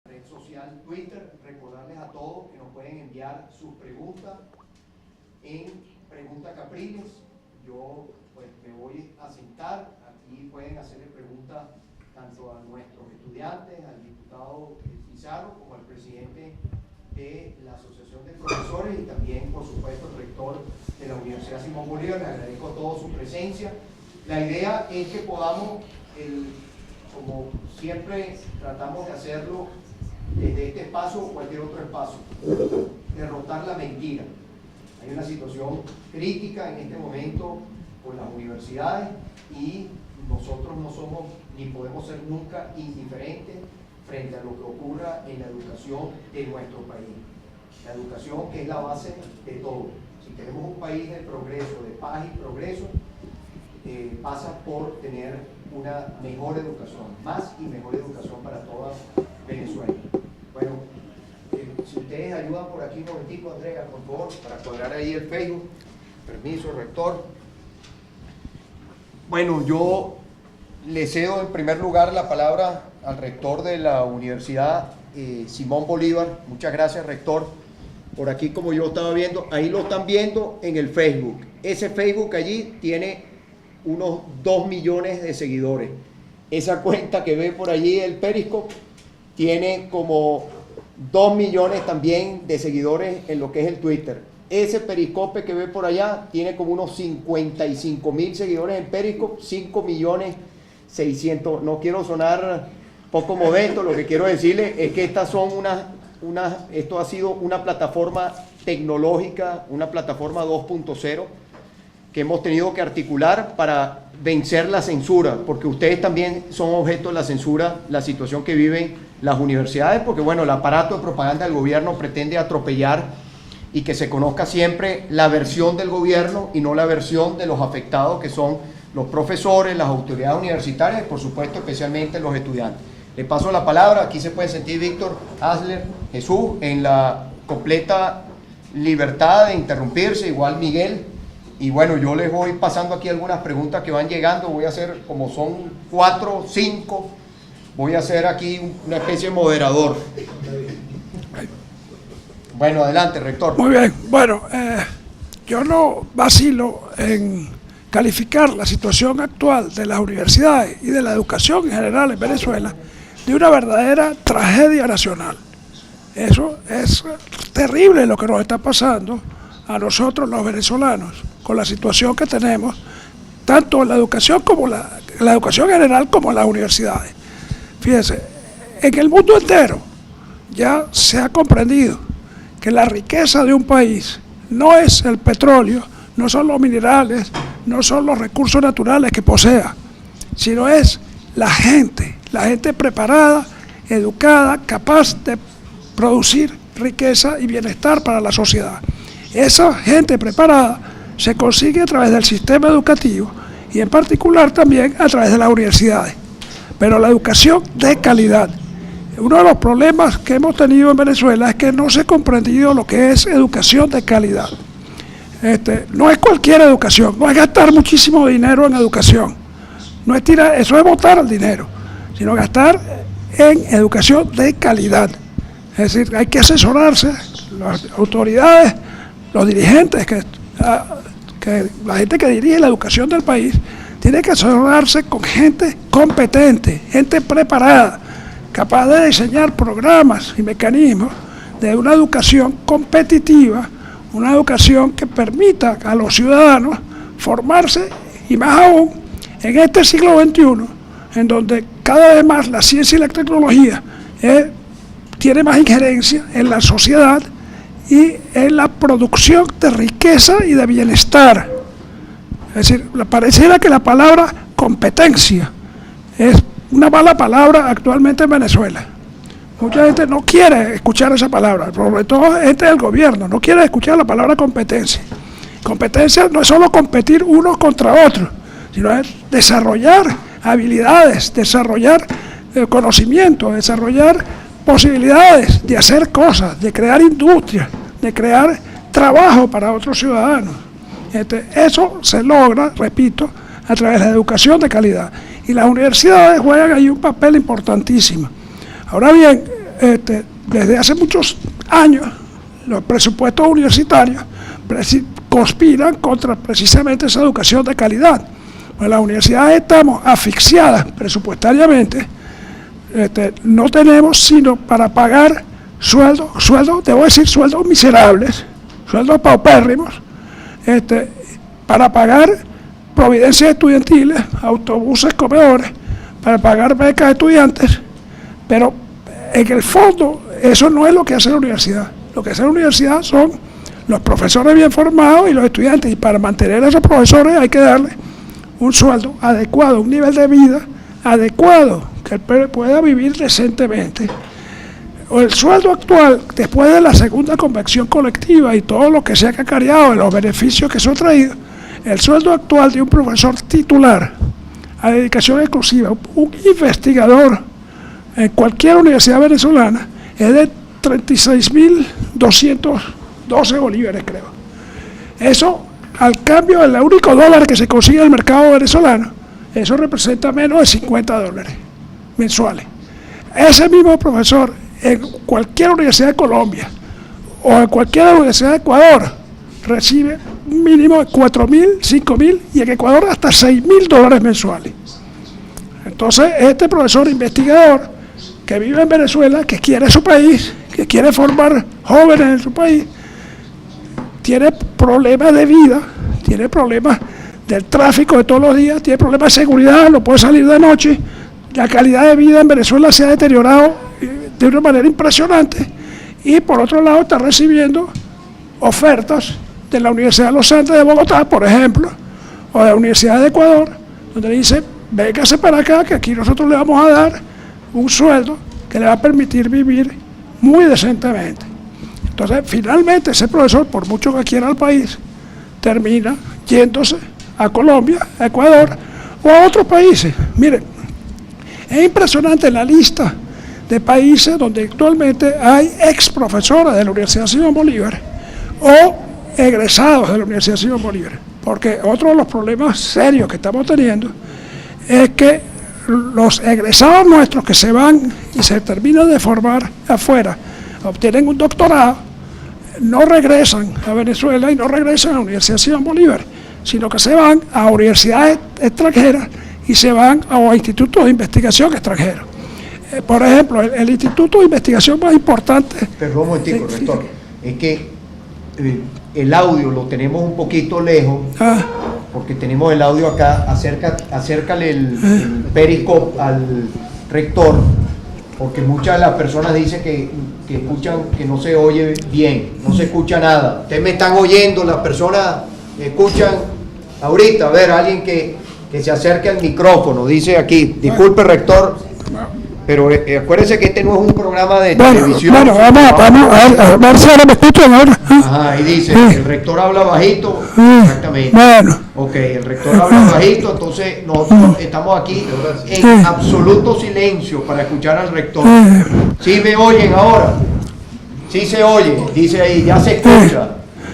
red social Twitter. Recordarles a todos que nos pueden enviar sus preguntas en Pregunta Capriles. Yo pues me voy a sentar, aquí pueden hacerle preguntas tanto a nuestros estudiantes, al diputado Pizarro, como al presidente de la Asociación de Profesores y también, por supuesto, el rector de la Universidad Simón Bolívar. Les agradezco a todos su presencia. La idea es que podamos, como siempre tratamos de hacerlo desde este espacio o cualquier otro espacio, derrotar la mentira. Hay una situación crítica en este momento por las universidades y nosotros no somos ni podemos ser nunca indiferentes frente a lo que ocurra en la educación de nuestro país. La educación, que es la base de todo. Si queremos un país de progreso, de paz y progreso, pasa por tener una mejor educación, más y mejor educación para toda Venezuela. Bueno, si ustedes ayudan por aquí un momentico, Andrea, por favor, para cuadrar ahí el Facebook. Permiso, rector. Bueno, yo le cedo en primer lugar la palabra al rector de la Universidad Simón Bolívar. Muchas gracias, rector. Por aquí, como yo estaba viendo, ahí lo están viendo en el Facebook. Ese Facebook allí tiene unos 2 millones de seguidores. Esa cuenta que ve por allí, el Periscope, tiene como 2 millones también de seguidores en lo que es el Twitter. Ese Periscope que ve por allá tiene como unos 55.000 seguidores en Periscope, 5.600.000. No quiero sonar poco modesto, lo que quiero decirle es que estas son esto ha sido una plataforma tecnológica, una plataforma 2.0 que hemos tenido que articular para vencer la censura, porque ustedes también son objeto de la censura, la situación que viven las universidades, porque bueno, el aparato de propaganda del gobierno pretende atropellar y que se conozca siempre la versión del gobierno y no la versión de los afectados, que son los profesores, las autoridades universitarias y por supuesto especialmente los estudiantes. Le paso la palabra, aquí se puede sentir Víctor, Asler, Jesús, en la completa libertad de interrumpirse, igual Miguel. Y bueno, yo les voy pasando aquí algunas preguntas que van llegando, voy a hacer, como son 4, 5, voy a hacer aquí una especie de moderador. Bueno, adelante, rector. Muy bien, bueno, yo no vacilo en calificar la situación actual de las universidades y de la educación en general en Venezuela de una verdadera tragedia nacional. Eso es terrible lo que nos está pasando a nosotros los venezolanos con la situación que tenemos, tanto en la educación como la educación general como en las universidades. Fíjense, en el mundo entero ya se ha comprendido que la riqueza de un país no es el petróleo, no son los minerales, no son los recursos naturales que posea, sino es la gente preparada, educada, capaz de producir riqueza y bienestar para la sociedad. Esa gente preparada se consigue a través del sistema educativo y en particular también a través de las universidades. Pero la educación de calidad. Uno de los problemas que hemos tenido en Venezuela es que no se ha comprendido lo que es educación de calidad. No es cualquier educación, no es gastar muchísimo dinero en educación, no es eso es botar el dinero, sino gastar en educación de calidad. Es decir, hay que asesorarse, las autoridades, los dirigentes, que la gente que dirige la educación del país, tiene que asesorarse con gente competente, gente preparada, capaz de diseñar programas y mecanismos de una educación competitiva, una educación que permita a los ciudadanos formarse, y más aún en este siglo XXI, en donde cada vez más la ciencia y la tecnología tiene más injerencia en la sociedad y en la producción de riqueza y de bienestar. Es decir, pareciera que la palabra competencia es una mala palabra actualmente en Venezuela. Mucha gente no quiere escuchar esa palabra, sobre todo gente del gobierno, no quiere escuchar la palabra competencia. Competencia no es solo competir unos contra otros, sino es desarrollar habilidades, desarrollar conocimiento, desarrollar posibilidades de hacer cosas, de crear industrias, de crear trabajo para otros ciudadanos. Eso se logra, repito, a través de la educación de calidad. Y las universidades juegan ahí un papel importantísimo. Ahora bien, desde hace muchos años, los presupuestos universitarios conspiran contra precisamente esa educación de calidad. Pues las universidades estamos asfixiadas presupuestariamente, no tenemos sino para pagar sueldos, debo decir sueldos miserables, sueldos paupérrimos, para pagar providencias estudiantiles, autobuses, comedores, para pagar becas de estudiantes, pero en el fondo eso no es lo que hace la universidad. Lo que hace la universidad son los profesores bien formados y los estudiantes, y para mantener a esos profesores hay que darle un sueldo adecuado, un nivel de vida adecuado, que el pueda vivir decentemente. O el sueldo actual, después de la segunda convención colectiva y todo lo que se ha cacareado de los beneficios que son traídos, el sueldo actual de un profesor titular a dedicación exclusiva, un investigador en cualquier universidad venezolana, es de 36.212 bolívares, creo. Eso, al cambio del único dólar que se consigue en el mercado venezolano, eso representa menos de $50 mensuales. Ese mismo profesor en cualquier universidad de Colombia o en cualquier universidad de Ecuador recibe un mínimo de 4.000, 5.000 y en Ecuador hasta $6.000 mensuales. Entonces, este profesor investigador que vive en Venezuela, que quiere su país, que quiere formar jóvenes en su país, tiene problemas de vida, tiene problemas del tráfico de todos los días, tiene problemas de seguridad, no puede salir de noche. La calidad de vida en Venezuela se ha deteriorado de una manera impresionante, y por otro lado está recibiendo ofertas de la Universidad de los Andes de Bogotá, por ejemplo, o de la Universidad de Ecuador, donde le dice, véngase para acá, que aquí nosotros le vamos a dar un sueldo que le va a permitir vivir muy decentemente. Entonces, finalmente, ese profesor, por mucho que quiera el país, termina yéndose a Colombia, a Ecuador o a otros países. Miren, es impresionante la lista de países donde actualmente hay ex profesores de la Universidad Simón Bolívar o egresados de la Universidad Simón Bolívar, porque otro de los problemas serios que estamos teniendo es que los egresados nuestros que se van y se terminan de formar afuera, obtienen un doctorado, no regresan a Venezuela y no regresan a la Universidad Simón Bolívar, sino que se van a universidades extranjeras y se van a institutos de investigación extranjeros. Por ejemplo, el instituto de investigación más importante... Perdón un momentico, rector. Es que el audio lo tenemos un poquito lejos, porque tenemos el audio acá. Acércale el periscope al rector, porque muchas de las personas dicen que escuchan que no se oye bien, no se escucha nada. Ustedes me están oyendo, las personas escuchan ahorita. A ver, alguien que se acerque al micrófono, dice aquí. Disculpe, rector, pero acuérdense que este no es un programa de televisión. Bueno, vamos a ver si ahora me escuchan ahora. Ajá, y dice, el rector habla bajito. Exactamente. Bueno. Ok, el rector habla bajito, entonces nosotros estamos aquí en absoluto silencio para escuchar al rector. ¿Sí me oyen ahora? Sí se oye, dice ahí, ya se escucha.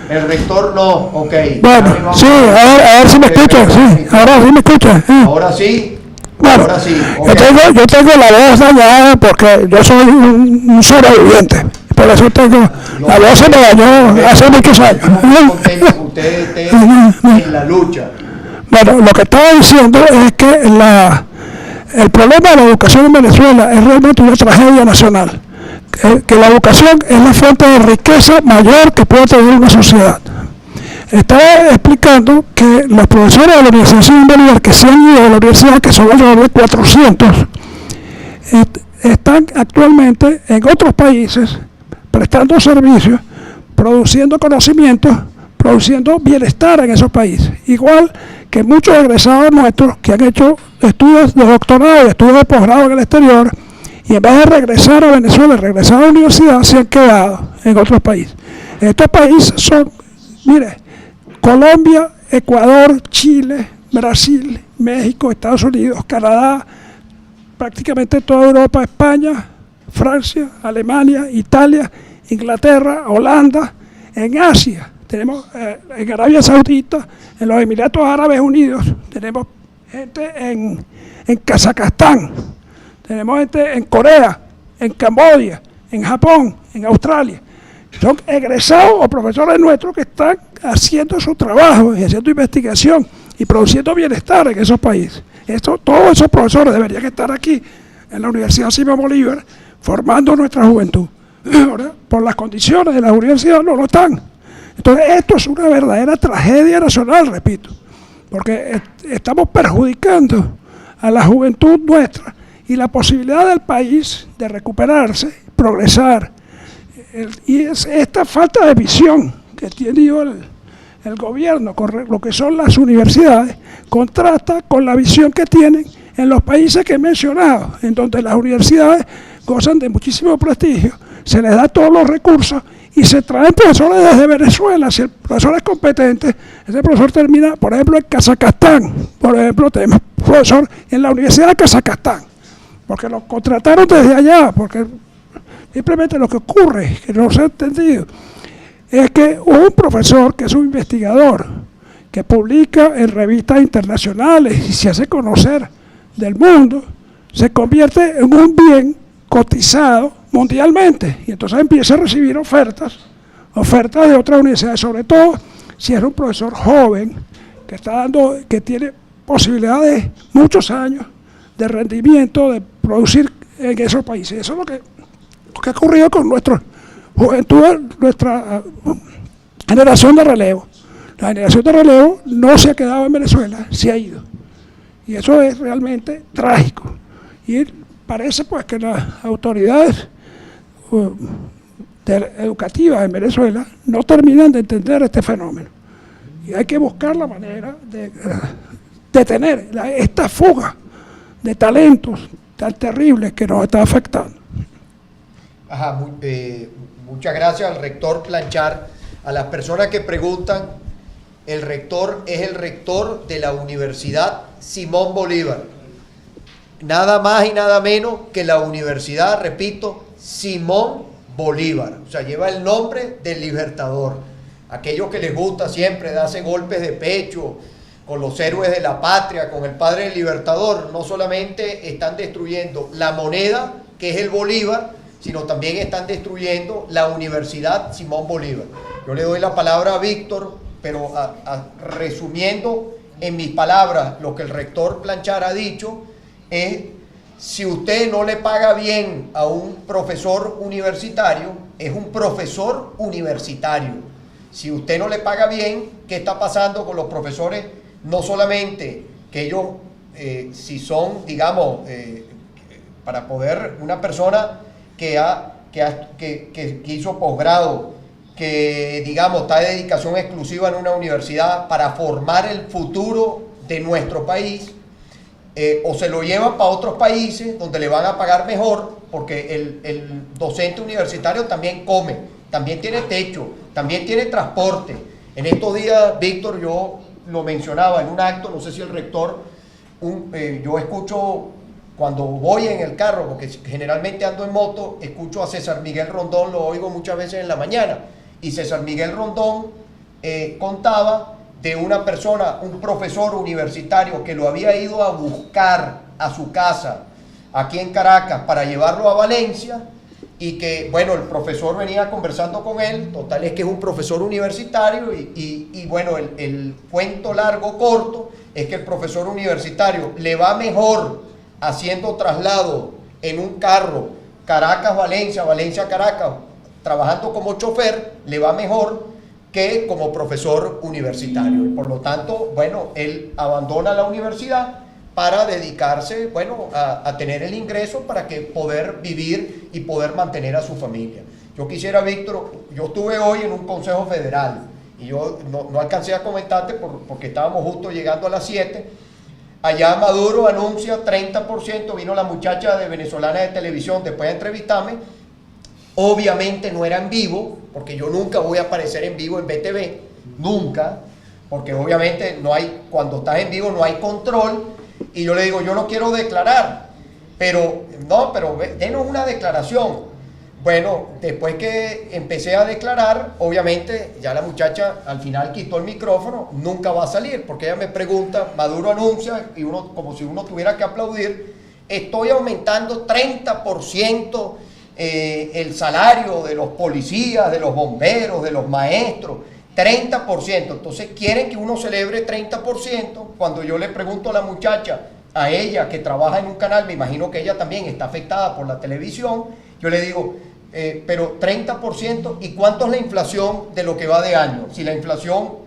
El rector no, ok. Bueno, sí, a ver si me escuchan, sí, ahora sí me escuchan. Ahora sí. Bueno, ahora sí, okay. yo tengo la voz dañada porque yo soy un sobreviviente, por eso tengo, la voz se me dañó hace muchos años. Usted en la lucha. Bueno, lo que estaba diciendo es que el problema de la educación en Venezuela es realmente una tragedia nacional, que la educación es la fuente de riqueza mayor que puede tener una sociedad. Estaba explicando que los profesores de la Universidad Simón Bolívar que se han ido de la universidad, que son alrededor de 400, están actualmente en otros países prestando servicios, produciendo conocimientos, produciendo bienestar en esos países. Igual que muchos egresados nuestros que han hecho estudios de doctorado y estudios de posgrado en el exterior, y en vez de regresar a Venezuela, regresar a la universidad, se han quedado en otros países. Estos países son, mire, Colombia, Ecuador, Chile, Brasil, México, Estados Unidos, Canadá, prácticamente toda Europa, España, Francia, Alemania, Italia, Inglaterra, Holanda. En Asia tenemos en Arabia Saudita, en los Emiratos Árabes Unidos, tenemos gente en Kazajstán, tenemos gente en Corea, en Camboya, en Japón, en Australia. Son egresados o profesores nuestros que están haciendo su trabajo y haciendo investigación y produciendo bienestar en esos países. Todos esos profesores deberían estar aquí en la Universidad Simón Bolívar formando nuestra juventud. Ahora, por las condiciones de la universidad no lo están. Entonces esto es una verdadera tragedia nacional, repito, porque estamos perjudicando a la juventud nuestra y la posibilidad del país de recuperarse, progresar. Y es esta falta de visión que tiene el gobierno con lo que son las universidades, contrasta con la visión que tienen en los países que he mencionado, en donde las universidades gozan de muchísimo prestigio, se les da todos los recursos y se traen profesores desde Venezuela. Si el profesor es competente, ese profesor termina, por ejemplo, en Kazajstán. Por ejemplo, tenemos profesor en la Universidad de Kazajstán, porque lo contrataron desde allá, porque simplemente lo que ocurre, que no se ha entendido, es que un profesor que es un investigador, que publica en revistas internacionales y se hace conocer del mundo, se convierte en un bien cotizado mundialmente y entonces empieza a recibir ofertas de otras universidades, sobre todo si es un profesor joven que tiene posibilidades muchos años de rendimiento, de producir en esos países. Eso es lo que ha ocurrido con nuestra juventud, nuestra generación de relevo. La generación de relevo no se ha quedado en Venezuela, se ha ido. Y eso es realmente trágico. Y parece pues que las autoridades educativas en Venezuela no terminan de entender este fenómeno. Y hay que buscar la manera de detener esta fuga de talentos tan terribles que nos está afectando. Ajá, muchas gracias al rector Planchar. A las personas que preguntan, el rector es el rector de la Universidad Simón Bolívar. Nada más y nada menos que la universidad, repito, Simón Bolívar. O sea, lleva el nombre del libertador. Aquellos que les gusta siempre darse golpes de pecho con los héroes de la patria, con el padre del libertador, no solamente están destruyendo la moneda, que es el Bolívar, sino también están destruyendo la Universidad Simón Bolívar. Yo le doy la palabra a Víctor, pero resumiendo en mis palabras lo que el rector Planchar ha dicho, es: si usted no le paga bien a un profesor universitario, es un profesor universitario. Si usted no le paga bien, ¿qué está pasando con los profesores? No solamente que ellos, si son, digamos, para poder, una persona que hizo posgrado, que digamos está de dedicación exclusiva en una universidad para formar el futuro de nuestro país, o se lo llevan para otros países donde le van a pagar mejor, porque el docente universitario también come, también tiene techo, también tiene transporte. En estos días, Víctor, yo lo mencionaba en un acto, no sé si el rector, yo escucho cuando voy en el carro, porque generalmente ando en moto, escucho a César Miguel Rondón, lo oigo muchas veces en la mañana, y César Miguel Rondón contaba de una persona, un profesor universitario que lo había ido a buscar a su casa aquí en Caracas para llevarlo a Valencia, y que, bueno, el profesor venía conversando con él, total es que es un profesor universitario, y bueno, el cuento largo corto es que el profesor universitario le va mejor haciendo traslado en un carro Caracas-Valencia, Valencia-Caracas, trabajando como chofer, le va mejor que como profesor universitario. Y por lo tanto, bueno, él abandona la universidad para dedicarse, bueno, a tener el ingreso para que poder vivir y poder mantener a su familia. Yo quisiera, Víctor, yo estuve hoy en un consejo federal y yo no alcancé a comentarte porque estábamos justo llegando a las 7. Allá Maduro anuncia 30%, vino la muchacha de venezolana de televisión después de entrevistarme. Obviamente no era en vivo, porque yo nunca voy a aparecer en vivo en BTV, nunca, porque obviamente no hay, cuando estás en vivo no hay control, y yo le digo, yo no quiero declarar, pero denos una declaración. Bueno, después que empecé a declarar, obviamente ya la muchacha al final quitó el micrófono, nunca va a salir, porque ella me pregunta, Maduro anuncia, y uno, como si uno tuviera que aplaudir, estoy aumentando 30% el salario de los policías, de los bomberos, de los maestros, 30%. Entonces quieren que uno celebre 30%. Cuando yo le pregunto a la muchacha, a ella que trabaja en un canal, me imagino que ella también está afectada por la televisión, yo le digo, pero 30%, ¿y cuánto es la inflación de lo que va de año? Si la inflación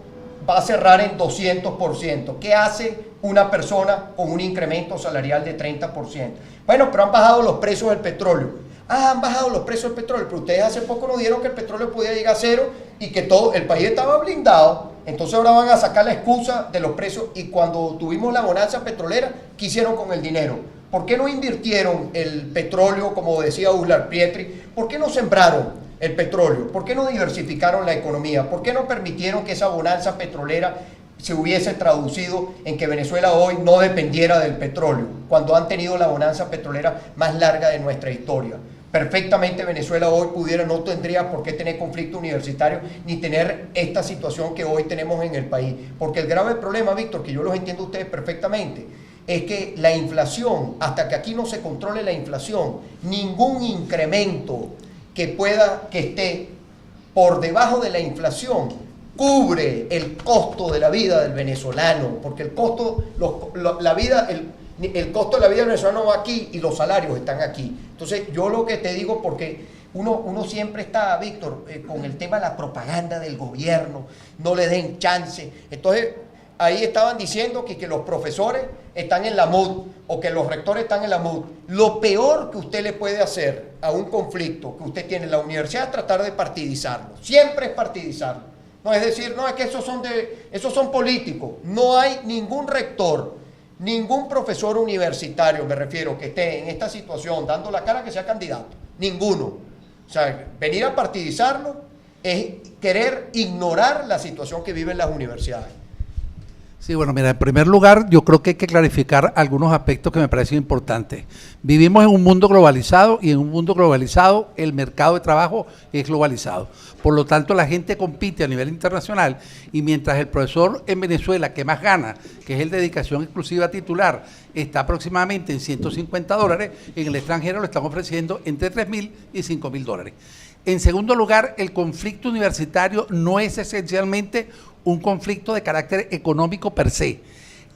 va a cerrar en 200%, ¿qué hace una persona con un incremento salarial de 30%? Bueno, pero han bajado los precios del petróleo. Ah, han bajado los precios del petróleo, pero ustedes hace poco nos dijeron que el petróleo podía llegar a cero y que todo el país estaba blindado. Entonces ahora van a sacar la excusa de los precios, y cuando tuvimos la bonanza petrolera, ¿qué hicieron con el dinero? ¿Por qué no invirtieron el petróleo, como decía Uslar Pietri? ¿Por qué no sembraron el petróleo? ¿Por qué no diversificaron la economía? ¿Por qué no permitieron que esa bonanza petrolera se hubiese traducido en que Venezuela hoy no dependiera del petróleo, cuando han tenido la bonanza petrolera más larga de nuestra historia? Perfectamente Venezuela hoy no tendría por qué tener conflicto universitario ni tener esta situación que hoy tenemos en el país. Porque el grave problema, Víctor, que yo los entiendo a ustedes perfectamente, es que la inflación, hasta que aquí no se controle la inflación, ningún incremento que esté por debajo de la inflación cubre el costo de la vida del venezolano, porque el costo de la vida del venezolano va aquí y los salarios están aquí. Entonces yo lo que te digo, porque uno siempre está, Víctor, con el tema de la propaganda del gobierno, no le den chance. Entonces ahí estaban diciendo que los profesores están en la MUD o que los rectores están en la MUD. Lo peor que usted le puede hacer a un conflicto que usted tiene en la universidad es tratar de partidizarlo. Siempre es partidizarlo. No es decir, no, es que esos son políticos. No hay ningún rector, ningún profesor universitario, me refiero, que esté en esta situación dando la cara que sea candidato. Ninguno. O sea, venir a partidizarlo es querer ignorar la situación que viven las universidades. Sí, bueno, mira, en primer lugar, yo creo que hay que clarificar algunos aspectos que me parecen importantes. Vivimos en un mundo globalizado, y en un mundo globalizado el mercado de trabajo es globalizado. Por lo tanto, la gente compite a nivel internacional, y mientras el profesor en Venezuela que más gana, que es el de dedicación exclusiva titular, está aproximadamente en $150, en el extranjero lo están ofreciendo entre $3.000 y $5.000. En segundo lugar, el conflicto universitario no es esencialmente un conflicto de carácter económico per se.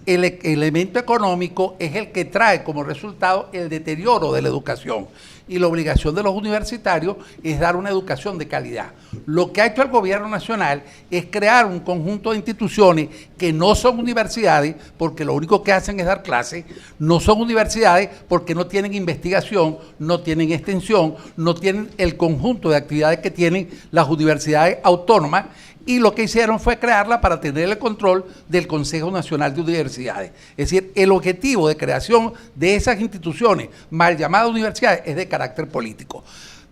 El elemento económico es el que trae como resultado el deterioro de la educación, y la obligación de los universitarios es dar una educación de calidad. Lo que ha hecho el gobierno nacional es crear un conjunto de instituciones que no son universidades, porque lo único que hacen es dar clases, no son universidades porque no tienen investigación, no tienen extensión, no tienen el conjunto de actividades que tienen las universidades autónomas, y lo que hicieron fue crearla para tener el control del Consejo Nacional de Universidades. Es decir, el objetivo de creación de esas instituciones, mal llamadas universidades, es de carácter político.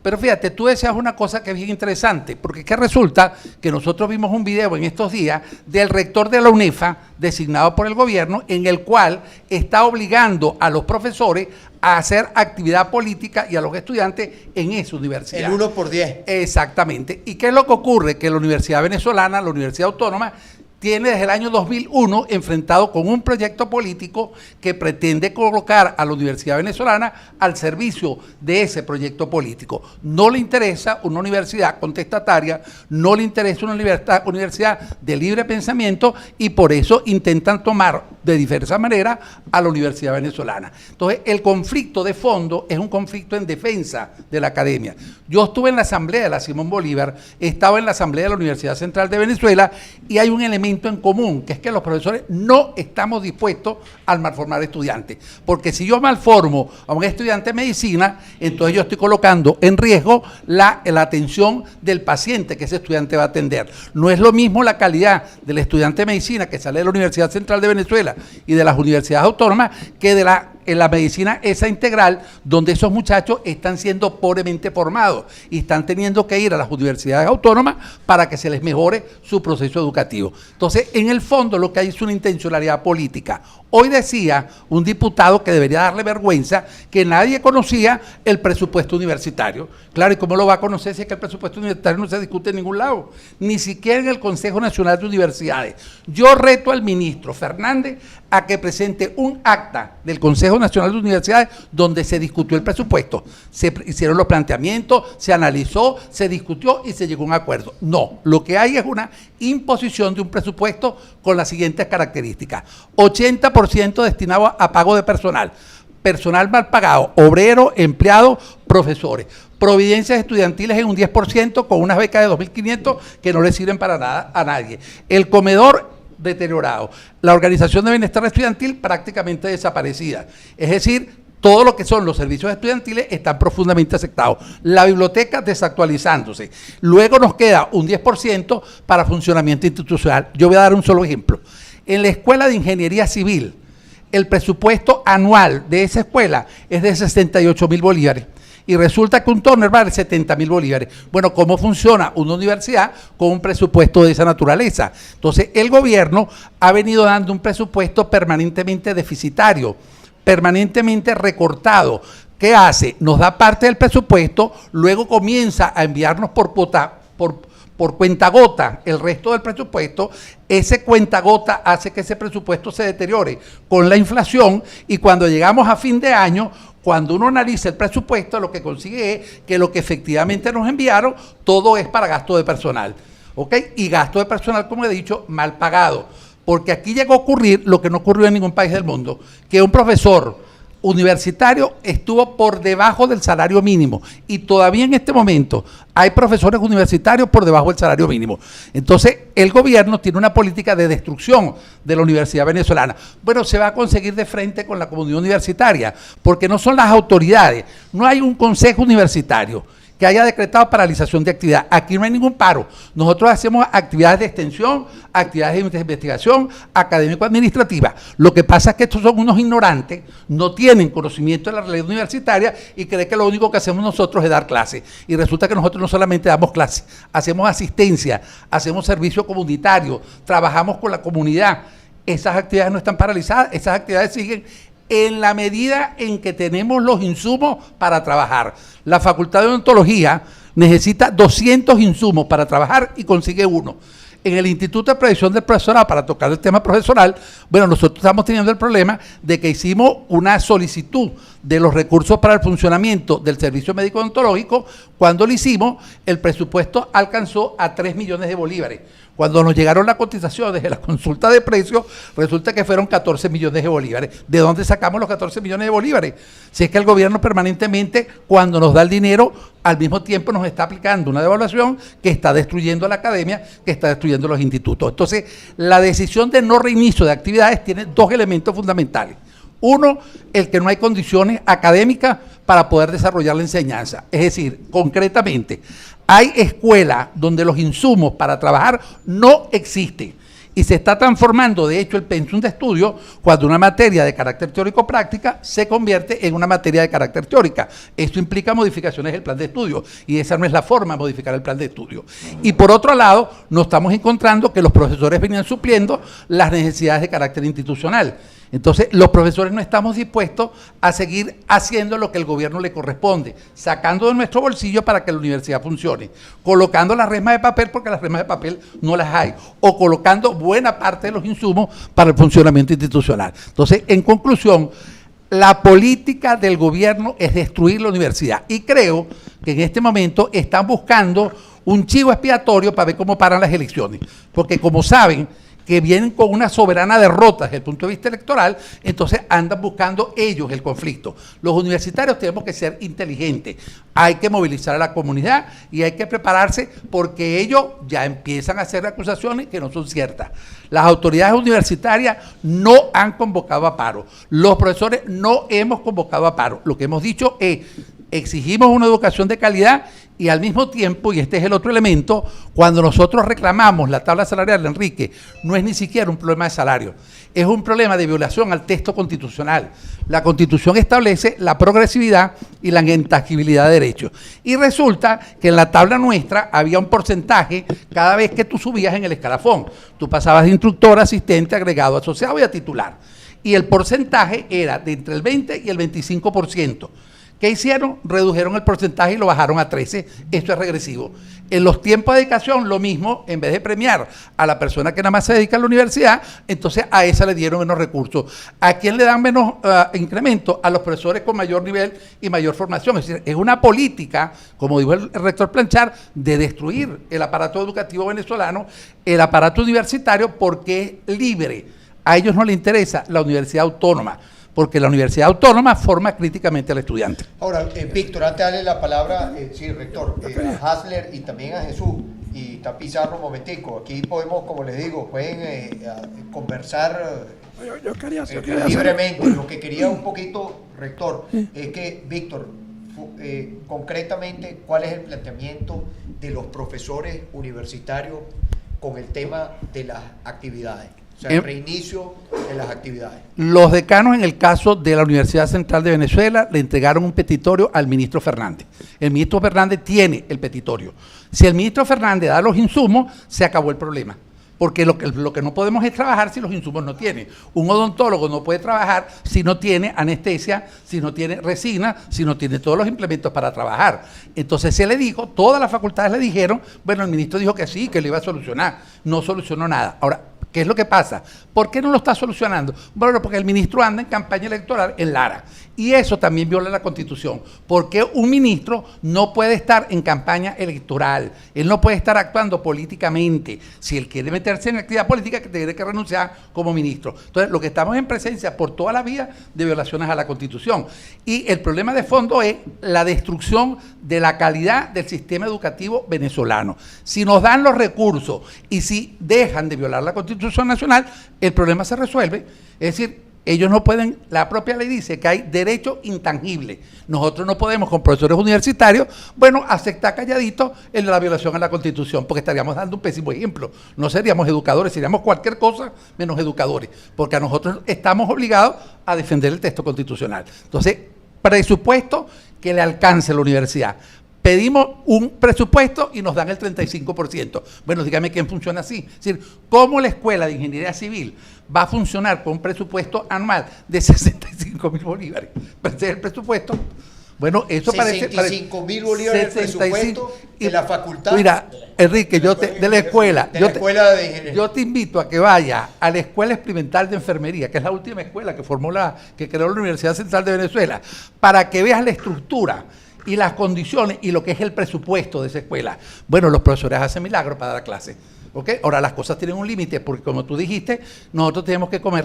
Pero fíjate, tú decías una cosa que es bien interesante, porque es que resulta que nosotros vimos un video en estos días del rector de la UNEFA, designado por el gobierno, en el cual está obligando a los profesores a hacer actividad política y a los estudiantes en esa universidad. El 1 por 10. Exactamente. ¿Y qué es lo que ocurre? Que la Universidad Venezolana, la Universidad Autónoma, tiene desde el año 2001 enfrentado con un proyecto político que pretende colocar a la Universidad Venezolana al servicio de ese proyecto político. No le interesa una universidad contestataria, no le interesa una universidad de libre pensamiento, y por eso intentan tomar de diversas maneras a la Universidad Venezolana. Entonces, el conflicto de fondo es un conflicto en defensa de la academia. Yo estuve en la asamblea de la Simón Bolívar, estaba en la asamblea de la Universidad Central de Venezuela, y hay un elemento en común, que es que los profesores no estamos dispuestos a malformar estudiantes, porque si yo malformo a un estudiante de medicina, entonces yo estoy colocando en riesgo la atención del paciente que ese estudiante va a atender. No es lo mismo la calidad del estudiante de medicina que sale de la Universidad Central de Venezuela y de las universidades autónomas que de en la medicina esa integral, donde esos muchachos están siendo pobremente formados y están teniendo que ir a las universidades autónomas para que se les mejore su proceso educativo. Entonces, en el fondo lo que hay es una intencionalidad política. Hoy decía un diputado que debería darle vergüenza que nadie conocía el presupuesto universitario. Claro, ¿y cómo lo va a conocer si es que el presupuesto universitario no se discute en ningún lado? Ni siquiera en el Consejo Nacional de Universidades. Yo reto al ministro Fernández a que presente un acta del Consejo Nacional de Universidades donde se discutió el presupuesto. Se hicieron los planteamientos, se analizó, se discutió y se llegó a un acuerdo. No, lo que hay es una imposición de un presupuesto con las siguientes características. 80% destinado a pago de personal mal pagado, obrero, empleado, profesores. Providencias estudiantiles en un 10% con unas becas de 2.500 que no le sirven para nada a nadie. El comedor deteriorado. La organización de bienestar estudiantil prácticamente desaparecida. Es decir, todo lo que son los servicios estudiantiles están profundamente afectados. La biblioteca desactualizándose. Luego nos queda un 10% para funcionamiento institucional. Yo voy a dar un solo ejemplo. En la Escuela de Ingeniería Civil, el presupuesto anual de esa escuela es de 68.000 bolívares. Y resulta que un turner vale 70.000 bolívares. Bueno, ¿cómo funciona una universidad con un presupuesto de esa naturaleza? Entonces, el gobierno ha venido dando un presupuesto permanentemente deficitario, permanentemente recortado. ¿Qué hace? Nos da parte del presupuesto, luego comienza a enviarnos por cuentagota el resto del presupuesto. Ese cuentagota hace que ese presupuesto se deteriore con la inflación y cuando llegamos a fin de año, cuando uno analiza el presupuesto, lo que consigue es que lo que efectivamente nos enviaron, todo es para gasto de personal, ¿ok? Y gasto de personal, como he dicho, mal pagado, porque aquí llegó a ocurrir lo que no ocurrió en ningún país del mundo, que un profesor universitario estuvo por debajo del salario mínimo y todavía en este momento hay profesores universitarios por debajo del salario mínimo. Entonces el gobierno tiene una política de destrucción de la universidad venezolana. Bueno, se va a conseguir de frente con la comunidad universitaria porque no son las autoridades, no hay un consejo universitario que haya decretado paralización de actividad. Aquí no hay ningún paro. Nosotros hacemos actividades de extensión, actividades de investigación, académico-administrativa. Lo que pasa es que estos son unos ignorantes, no tienen conocimiento de la realidad universitaria y creen que lo único que hacemos nosotros es dar clases. Y resulta que nosotros no solamente damos clases, hacemos asistencia, hacemos servicio comunitario, trabajamos con la comunidad. Esas actividades no están paralizadas, esas actividades siguen en la medida en que tenemos los insumos para trabajar. La Facultad de Odontología necesita 200 insumos para trabajar y consigue uno. En el Instituto de Previsión del Profesorado, para tocar el tema profesoral, bueno, nosotros estamos teniendo el problema de que hicimos una solicitud de los recursos para el funcionamiento del servicio médico odontológico. Cuando lo hicimos, el presupuesto alcanzó a 3 millones de bolívares. Cuando nos llegaron las cotizaciones de la consulta de precios, resulta que fueron 14 millones de bolívares. ¿De dónde sacamos los 14 millones de bolívares? Si es que el gobierno permanentemente, cuando nos da el dinero, al mismo tiempo nos está aplicando una devaluación que está destruyendo la academia, que está destruyendo los institutos. Entonces, la decisión de no reinicio de actividades tiene dos elementos fundamentales. Uno, el que no hay condiciones académicas para poder desarrollar la enseñanza. Es decir, concretamente, hay escuelas donde los insumos para trabajar no existen y se está transformando, de hecho, el pensum de estudio cuando una materia de carácter teórico-práctica se convierte en una materia de carácter teórica. Esto implica modificaciones del plan de estudio y esa no es la forma de modificar el plan de estudio. Y por otro lado, nos estamos encontrando que los profesores venían supliendo las necesidades de carácter institucional. Entonces, los profesores no estamos dispuestos a seguir haciendo lo que el gobierno le corresponde, sacando de nuestro bolsillo para que la universidad funcione, colocando las resmas de papel porque las resmas de papel no las hay, o colocando buena parte de los insumos para el funcionamiento institucional. Entonces, en conclusión, la política del gobierno es destruir la universidad y creo que en este momento están buscando un chivo expiatorio para ver cómo paran las elecciones, porque como saben, que vienen con una soberana derrota desde el punto de vista electoral, entonces andan buscando ellos el conflicto. Los universitarios tenemos que ser inteligentes, hay que movilizar a la comunidad y hay que prepararse porque ellos ya empiezan a hacer acusaciones que no son ciertas. Las autoridades universitarias no han convocado a paro, los profesores no hemos convocado a paro. Lo que hemos dicho es, exigimos una educación de calidad y al mismo tiempo, y este es el otro elemento, cuando nosotros reclamamos la tabla salarial, Enrique, no es ni siquiera un problema de salario, es un problema de violación al texto constitucional. La Constitución establece la progresividad y la intangibilidad de derechos. Y resulta que en la tabla nuestra había un porcentaje cada vez que tú subías en el escalafón. Tú pasabas de instructor, asistente, agregado, asociado y a titular. y el porcentaje era de entre el 20 y el 25%. ¿Qué hicieron? Redujeron el porcentaje y lo bajaron a 13. Esto es regresivo. En los tiempos de dedicación, lo mismo, en vez de premiar a la persona que nada más se dedica a la universidad, entonces a esa le dieron menos recursos. ¿A quién le dan menos incremento? A los profesores con mayor nivel y mayor formación. Es decir, es una política, como dijo el rector Planchar, de destruir el aparato educativo venezolano, el aparato universitario, porque es libre. A ellos no les interesa la universidad autónoma, porque la universidad autónoma forma críticamente al estudiante. Ahora, Víctor, antes de darle la palabra, sí, rector, a Hasler y también a Jesús, y está Pizarro un momentico, aquí podemos, como les digo, pueden conversar Yo quería libremente. Lo que quería un poquito, rector, es que, Víctor, concretamente, ¿cuál es el planteamiento de los profesores universitarios con el tema de las actividades? O sea, el reinicio de las actividades. Los decanos, en el caso de la Universidad Central de Venezuela, le entregaron un petitorio al ministro Fernández. El ministro Fernández tiene el petitorio. Si el ministro Fernández da los insumos, se acabó el problema. Porque lo que no podemos es trabajar si los insumos no tienen. Un odontólogo no puede trabajar si no tiene anestesia, si no tiene resina, si no tiene todos los implementos para trabajar. Entonces se le dijo, todas las facultades le dijeron, bueno, el ministro dijo que sí, que lo iba a solucionar. No solucionó nada. Ahora, ¿qué es lo que pasa? ¿Por qué no lo está solucionando? Bueno, porque el ministro anda en campaña electoral en Lara. Y eso también viola la Constitución. Porque un ministro no puede estar en campaña electoral. Él no puede estar actuando políticamente. Si él quiere meterse en actividad política, que tiene que renunciar como ministro. Entonces, lo que estamos en presencia por toda la vía de violaciones a la Constitución. Y el problema de fondo es la destrucción de la calidad del sistema educativo venezolano. Si nos dan los recursos y si dejan de violar la Constitución Nacional, el problema se resuelve. Es decir, ellos no pueden, la propia ley dice que hay derecho intangible. Nosotros no podemos, con profesores universitarios, bueno, aceptar calladito en la violación a la Constitución, porque estaríamos dando un pésimo ejemplo. No seríamos educadores, seríamos cualquier cosa menos educadores, porque a nosotros estamos obligados a defender el texto constitucional. Entonces, presupuesto que le alcance a la universidad. Pedimos un presupuesto y nos dan el 35%. Bueno, dígame quién funciona así. Es decir, ¿cómo la Escuela de Ingeniería Civil va a funcionar con un presupuesto anual de 65.000 bolívares? Ese es el presupuesto. Bueno, eso parece... 65.000 bolívares el presupuesto de la facultad. Mira, Enrique, de la escuela. De la Escuela de Ingeniería. Yo te invito a que vaya a la Escuela Experimental de Enfermería, que es la última escuela que que creó la Universidad Central de Venezuela, para que veas la estructura y las condiciones y lo que es el presupuesto de esa escuela. Bueno, los profesores hacen milagros para dar clases. ¿Okay? Ahora, las cosas tienen un límite, porque como tú dijiste, nosotros tenemos que comer.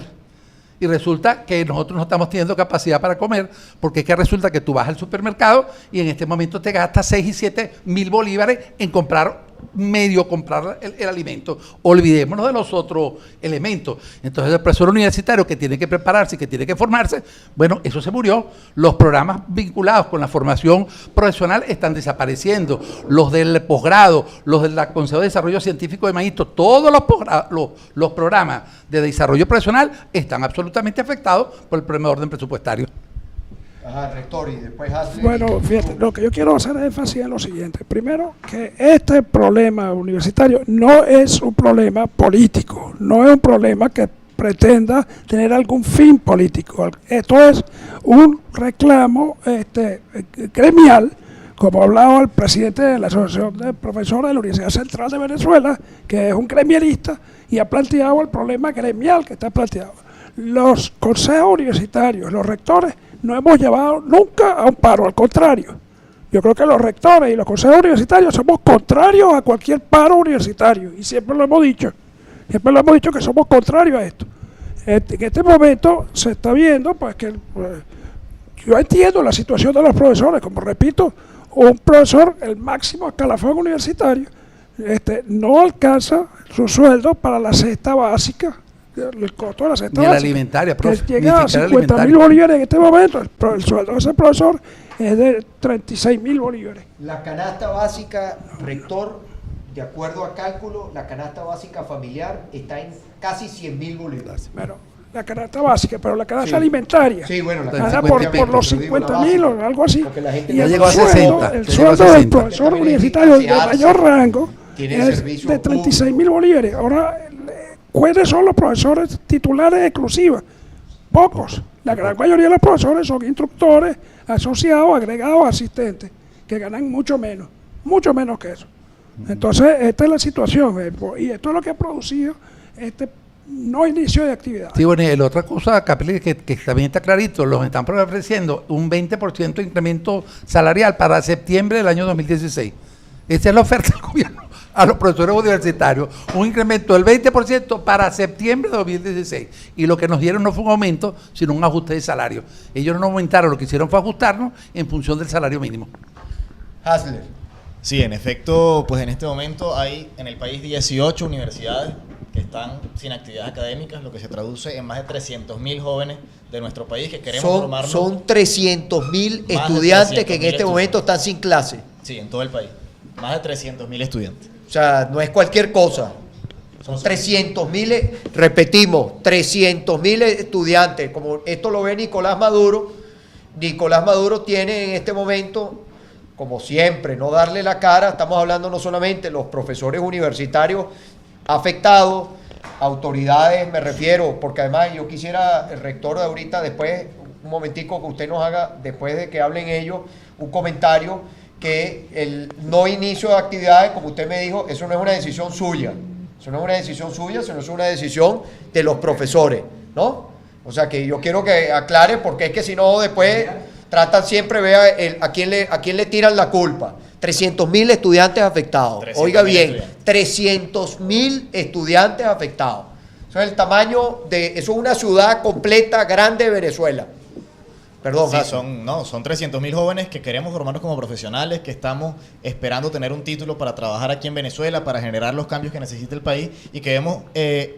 Y resulta que nosotros no estamos teniendo capacidad para comer, porque es que resulta que tú vas al supermercado y en este momento te gastas 6 y 7 mil bolívares en comprar el alimento. Olvidémonos de los otros elementos. Entonces el profesor universitario que tiene que prepararse, que tiene que formarse, bueno, eso se murió. Los programas vinculados con la formación profesional están desapareciendo. Los del posgrado, los del Consejo de Desarrollo Científico de Maísto, todos los programas de desarrollo profesional están absolutamente afectados por el problema de orden presupuestario. Ajá, rector, y después Hasler. Bueno, fíjate, lo que yo quiero hacer énfasis en lo siguiente. Primero, que este problema universitario no es un problema político, no es un problema que pretenda tener algún fin político. Esto es un reclamo gremial, como hablaba el presidente de la Asociación de Profesores de la Universidad Central de Venezuela, que es un gremialista, y ha planteado el problema gremial que está planteado. Los consejos universitarios, los rectores, no hemos llevado nunca a un paro, al contrario. Yo creo que los rectores y los consejos universitarios somos contrarios a cualquier paro universitario, y siempre lo hemos dicho que somos contrarios a esto. En este momento se está viendo pues que yo entiendo la situación de los profesores, como repito, un profesor, el máximo escalafón universitario, no alcanza su sueldo para la cesta básica. El costo de la cesta básica, alimentaria, que llega a 50.000 bolívares en este momento. El sueldo de ese profesor es de 36.000 bolívares. La canasta básica, rector, de acuerdo a cálculo, la canasta básica familiar está en casi 100.000 bolívares. Bueno, la canasta básica, pero la canasta alimentaria. Sí, bueno, la canasta canasta por los 50.000 o algo así. Y el llegó a 60. El sueldo del profesor universitario de mayor rango es de 36.000 bolívares. Ahora, ¿cuáles son los profesores titulares exclusivos? pocos. La gran mayoría de los profesores son instructores, asociados, agregados, asistentes, que ganan mucho menos que eso. Entonces, esta es la situación, y esto es lo que ha producido este no inicio de actividad. Sí, bueno, y la otra cosa, Capriles, que también está clarito, los están ofreciendo un 20% de incremento salarial para septiembre del año 2016. Esa es la oferta del gobierno a los profesores universitarios, un incremento del 20% para septiembre de 2016. Y lo que nos dieron no fue un aumento, sino un ajuste de salario. Ellos no aumentaron, lo que hicieron fue ajustarnos en función del salario mínimo. Hasler. Sí, en efecto, pues en este momento hay en el país 18 universidades que están sin actividades académicas, lo que se traduce en más de 300.000 jóvenes de nuestro país que queremos formarnos. Son 300.000 estudiantes que en este momento están sin clase. Sí, en todo el país. Más de 300.000 estudiantes. O sea, no es cualquier cosa. Son 300.000, repetimos, 300.000 estudiantes. Como esto lo ve Nicolás Maduro tiene en este momento, como siempre, no darle la cara. Estamos hablando no solamente de los profesores universitarios afectados, autoridades, me refiero, porque además yo quisiera, el rector de ahorita, después, un momentico que usted nos haga, después de que hablen ellos, un comentario, que el no inicio de actividades, como usted me dijo, eso no es una decisión suya, sino es una decisión de los profesores, ¿no? O sea que yo quiero que aclare, porque es que si no después tratan siempre, vea a quién le tiran la culpa. 300.000 estudiantes afectados. Oiga bien, 300.000 estudiantes afectados. Eso es el tamaño eso es una ciudad completa, grande de Venezuela. Perdón, sí, son 300.000 jóvenes que queremos formarnos como profesionales, que estamos esperando tener un título para trabajar aquí en Venezuela, para generar los cambios que necesita el país, y que hemos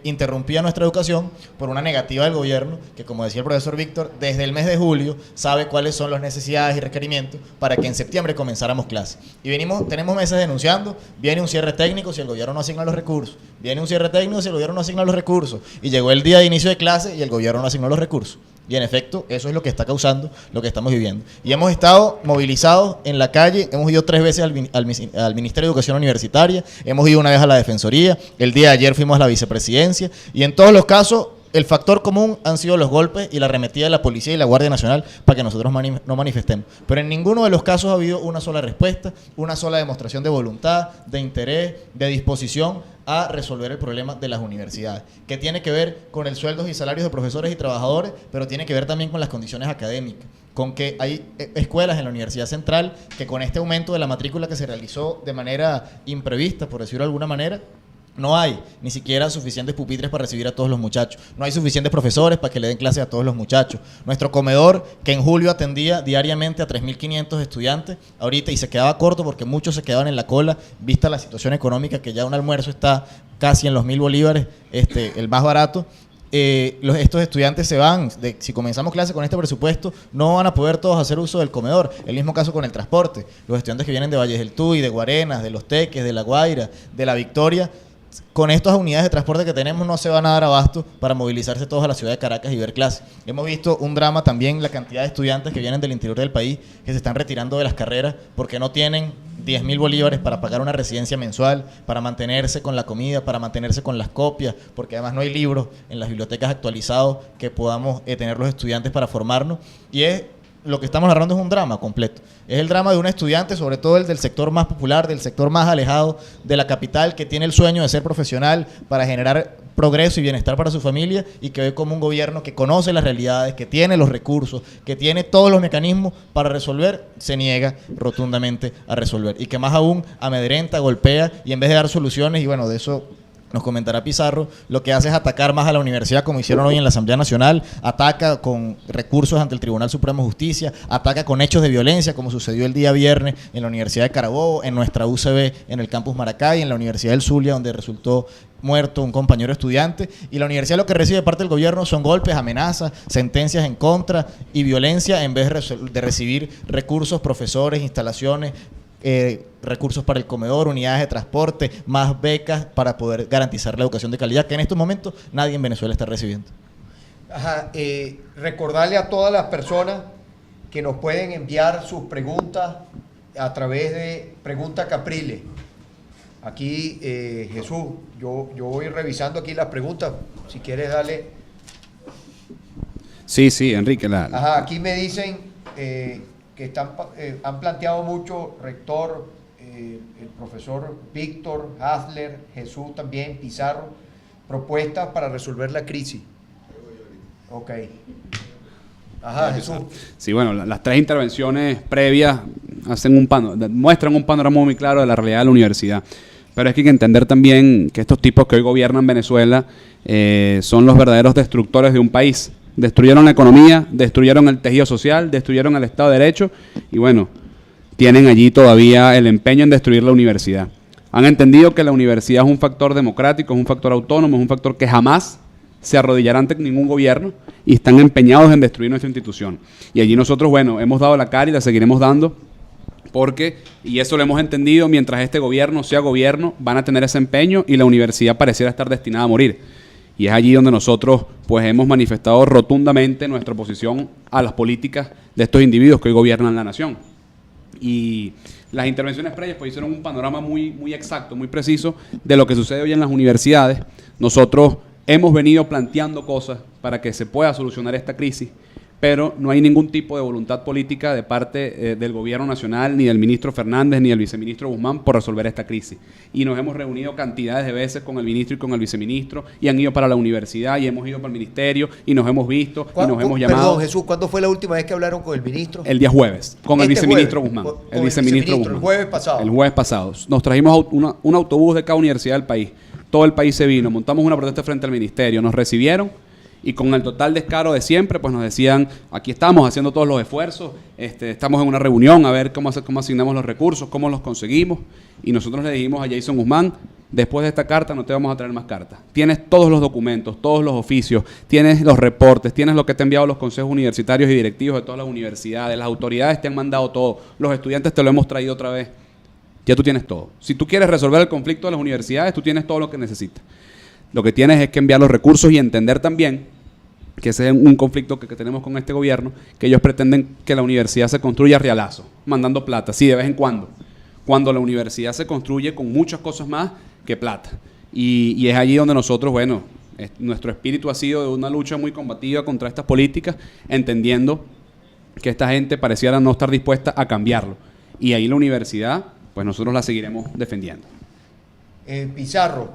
interrumpido nuestra educación por una negativa del gobierno, que, como decía el profesor Víctor, desde el mes de julio sabe cuáles son las necesidades y requerimientos para que en septiembre comenzáramos clases. Y tenemos meses denunciando, viene un cierre técnico si el gobierno no asigna los recursos, y llegó el día de inicio de clase y el gobierno no asignó los recursos. Y en efecto, eso es lo que está causando lo que estamos viviendo. Y hemos estado movilizados en la calle, hemos ido 3 veces al Ministerio de Educación Universitaria, hemos ido una vez a la Defensoría, el día de ayer fuimos a la Vicepresidencia, y en todos los casos el factor común han sido los golpes y la arremetida de la policía y la Guardia Nacional para que nosotros no manifestemos. Pero en ninguno de los casos ha habido una sola respuesta, una sola demostración de voluntad, de interés, de disposición a resolver el problema de las universidades, que tiene que ver con el sueldos y salarios de profesores y trabajadores, pero tiene que ver también con las condiciones académicas, con que hay escuelas en la Universidad Central que con este aumento de la matrícula que se realizó de manera imprevista, por decirlo de alguna manera, no hay ni siquiera suficientes pupitres para recibir a todos los muchachos. No hay suficientes profesores para que le den clase a todos los muchachos. Nuestro comedor, que en julio atendía diariamente a 3.500 estudiantes, ahorita, y se quedaba corto porque muchos se quedaban en la cola, vista la situación económica, que ya un almuerzo está casi en los 1.000 bolívares, el más barato. Estos estudiantes se van, si comenzamos clase con este presupuesto, no van a poder todos hacer uso del comedor. El mismo caso con el transporte. Los estudiantes que vienen de Valles del Tuy, de Guarenas, de Los Teques, de La Guaira, de La Victoria, con estas unidades de transporte que tenemos no se van a dar abasto para movilizarse todos a la ciudad de Caracas y ver clases. Hemos visto un drama también, la cantidad de estudiantes que vienen del interior del país que se están retirando de las carreras porque no tienen 10.000 bolívares para pagar una residencia mensual, para mantenerse con la comida, para mantenerse con las copias, porque además no hay libros en las bibliotecas actualizados que podamos tener los estudiantes para formarnos. Y lo que estamos narrando es un drama completo. Es el drama de un estudiante, sobre todo el del sector más popular, del sector más alejado de la capital, que tiene el sueño de ser profesional para generar progreso y bienestar para su familia, y que ve como un gobierno que conoce las realidades, que tiene los recursos, que tiene todos los mecanismos para resolver, se niega rotundamente a resolver. Y que más aún amedrenta, golpea, y en vez de dar soluciones, y bueno, de eso nos comentará Pizarro, lo que hace es atacar más a la universidad, como hicieron hoy en la Asamblea Nacional, ataca con recursos ante el Tribunal Supremo de Justicia, ataca con hechos de violencia, como sucedió el día viernes en la Universidad de Carabobo, en nuestra UCB, en el campus Maracay, en la Universidad del Zulia, donde resultó muerto un compañero estudiante. Y la universidad lo que recibe de parte del gobierno son golpes, amenazas, sentencias en contra y violencia, en vez de recibir recursos, profesores, instalaciones, recursos para el comedor, unidades de transporte, más becas para poder garantizar la educación de calidad, que en estos momentos nadie en Venezuela está recibiendo. Recordarle a todas las personas que nos pueden enviar sus preguntas a través de Pregunta Capriles. Aquí, Jesús, yo voy revisando aquí las preguntas. Si quieres, dale. Sí, Enrique. Ajá, aquí me dicen que han planteado mucho, rector, el profesor Víctor, Hasler, Jesús también, Pizarro, propuestas para resolver la crisis. Ok. Ajá, Jesús. Sí, bueno, las tres intervenciones previas muestran un panorama muy claro de la realidad de la universidad. Pero es que hay que entender también que estos tipos que hoy gobiernan Venezuela son los verdaderos destructores de un país. Destruyeron la economía, destruyeron el tejido social, destruyeron el Estado de Derecho y bueno, tienen allí todavía el empeño en destruir la universidad. Han entendido que la universidad es un factor democrático, es un factor autónomo, es un factor que jamás se arrodillará ante ningún gobierno y están empeñados en destruir nuestra institución. Y allí nosotros, bueno, hemos dado la cara y la seguiremos dando porque, y eso lo hemos entendido, mientras este gobierno sea gobierno, van a tener ese empeño y la universidad pareciera estar destinada a morir. Y es allí donde nosotros pues hemos manifestado rotundamente nuestra oposición a las políticas de estos individuos que hoy gobiernan la nación. Y las intervenciones previas pues hicieron un panorama muy exacto, muy preciso de lo que sucede hoy en las universidades. Nosotros hemos venido planteando cosas para que se pueda solucionar esta crisis, pero no hay ningún tipo de voluntad política de parte del gobierno nacional, ni del ministro Fernández, ni del viceministro Guzmán por resolver esta crisis. Y nos hemos reunido cantidades de veces con el ministro y con el viceministro, y han ido para la universidad, y hemos ido para el ministerio, y nos hemos visto, y nos hemos llamado. Perdón, Jesús, ¿cuándo fue la última vez que hablaron con el ministro? El día jueves, con el viceministro Guzmán. El viceministro Guzmán. El jueves pasado. El jueves pasado. Nos trajimos un autobús de cada universidad del país. Todo el país se vino, montamos una protesta frente al ministerio, nos recibieron, y con el total descaro de siempre, pues nos decían, aquí estamos haciendo todos los esfuerzos, estamos en una reunión a ver cómo asignamos los recursos, cómo los conseguimos. Y nosotros le dijimos a Jason Guzmán, después de esta carta no te vamos a traer más cartas. Tienes todos los documentos, todos los oficios, tienes los reportes, tienes lo que te han enviado los consejos universitarios y directivos de todas las universidades, las autoridades te han mandado todo, los estudiantes te lo hemos traído otra vez. Ya tú tienes todo. Si tú quieres resolver el conflicto de las universidades, tú tienes todo lo que necesitas. Lo que tienes es que enviar los recursos y entender también que ese es un conflicto que tenemos con este gobierno, que ellos pretenden que la universidad se construya a rialazo, mandando plata, sí, de vez en cuando la universidad se construye con muchas cosas más que plata. Y es allí donde nosotros, bueno, nuestro espíritu ha sido de una lucha muy combativa contra estas políticas, entendiendo que esta gente pareciera no estar dispuesta a cambiarlo. Y ahí la universidad, pues nosotros la seguiremos defendiendo. Pizarro.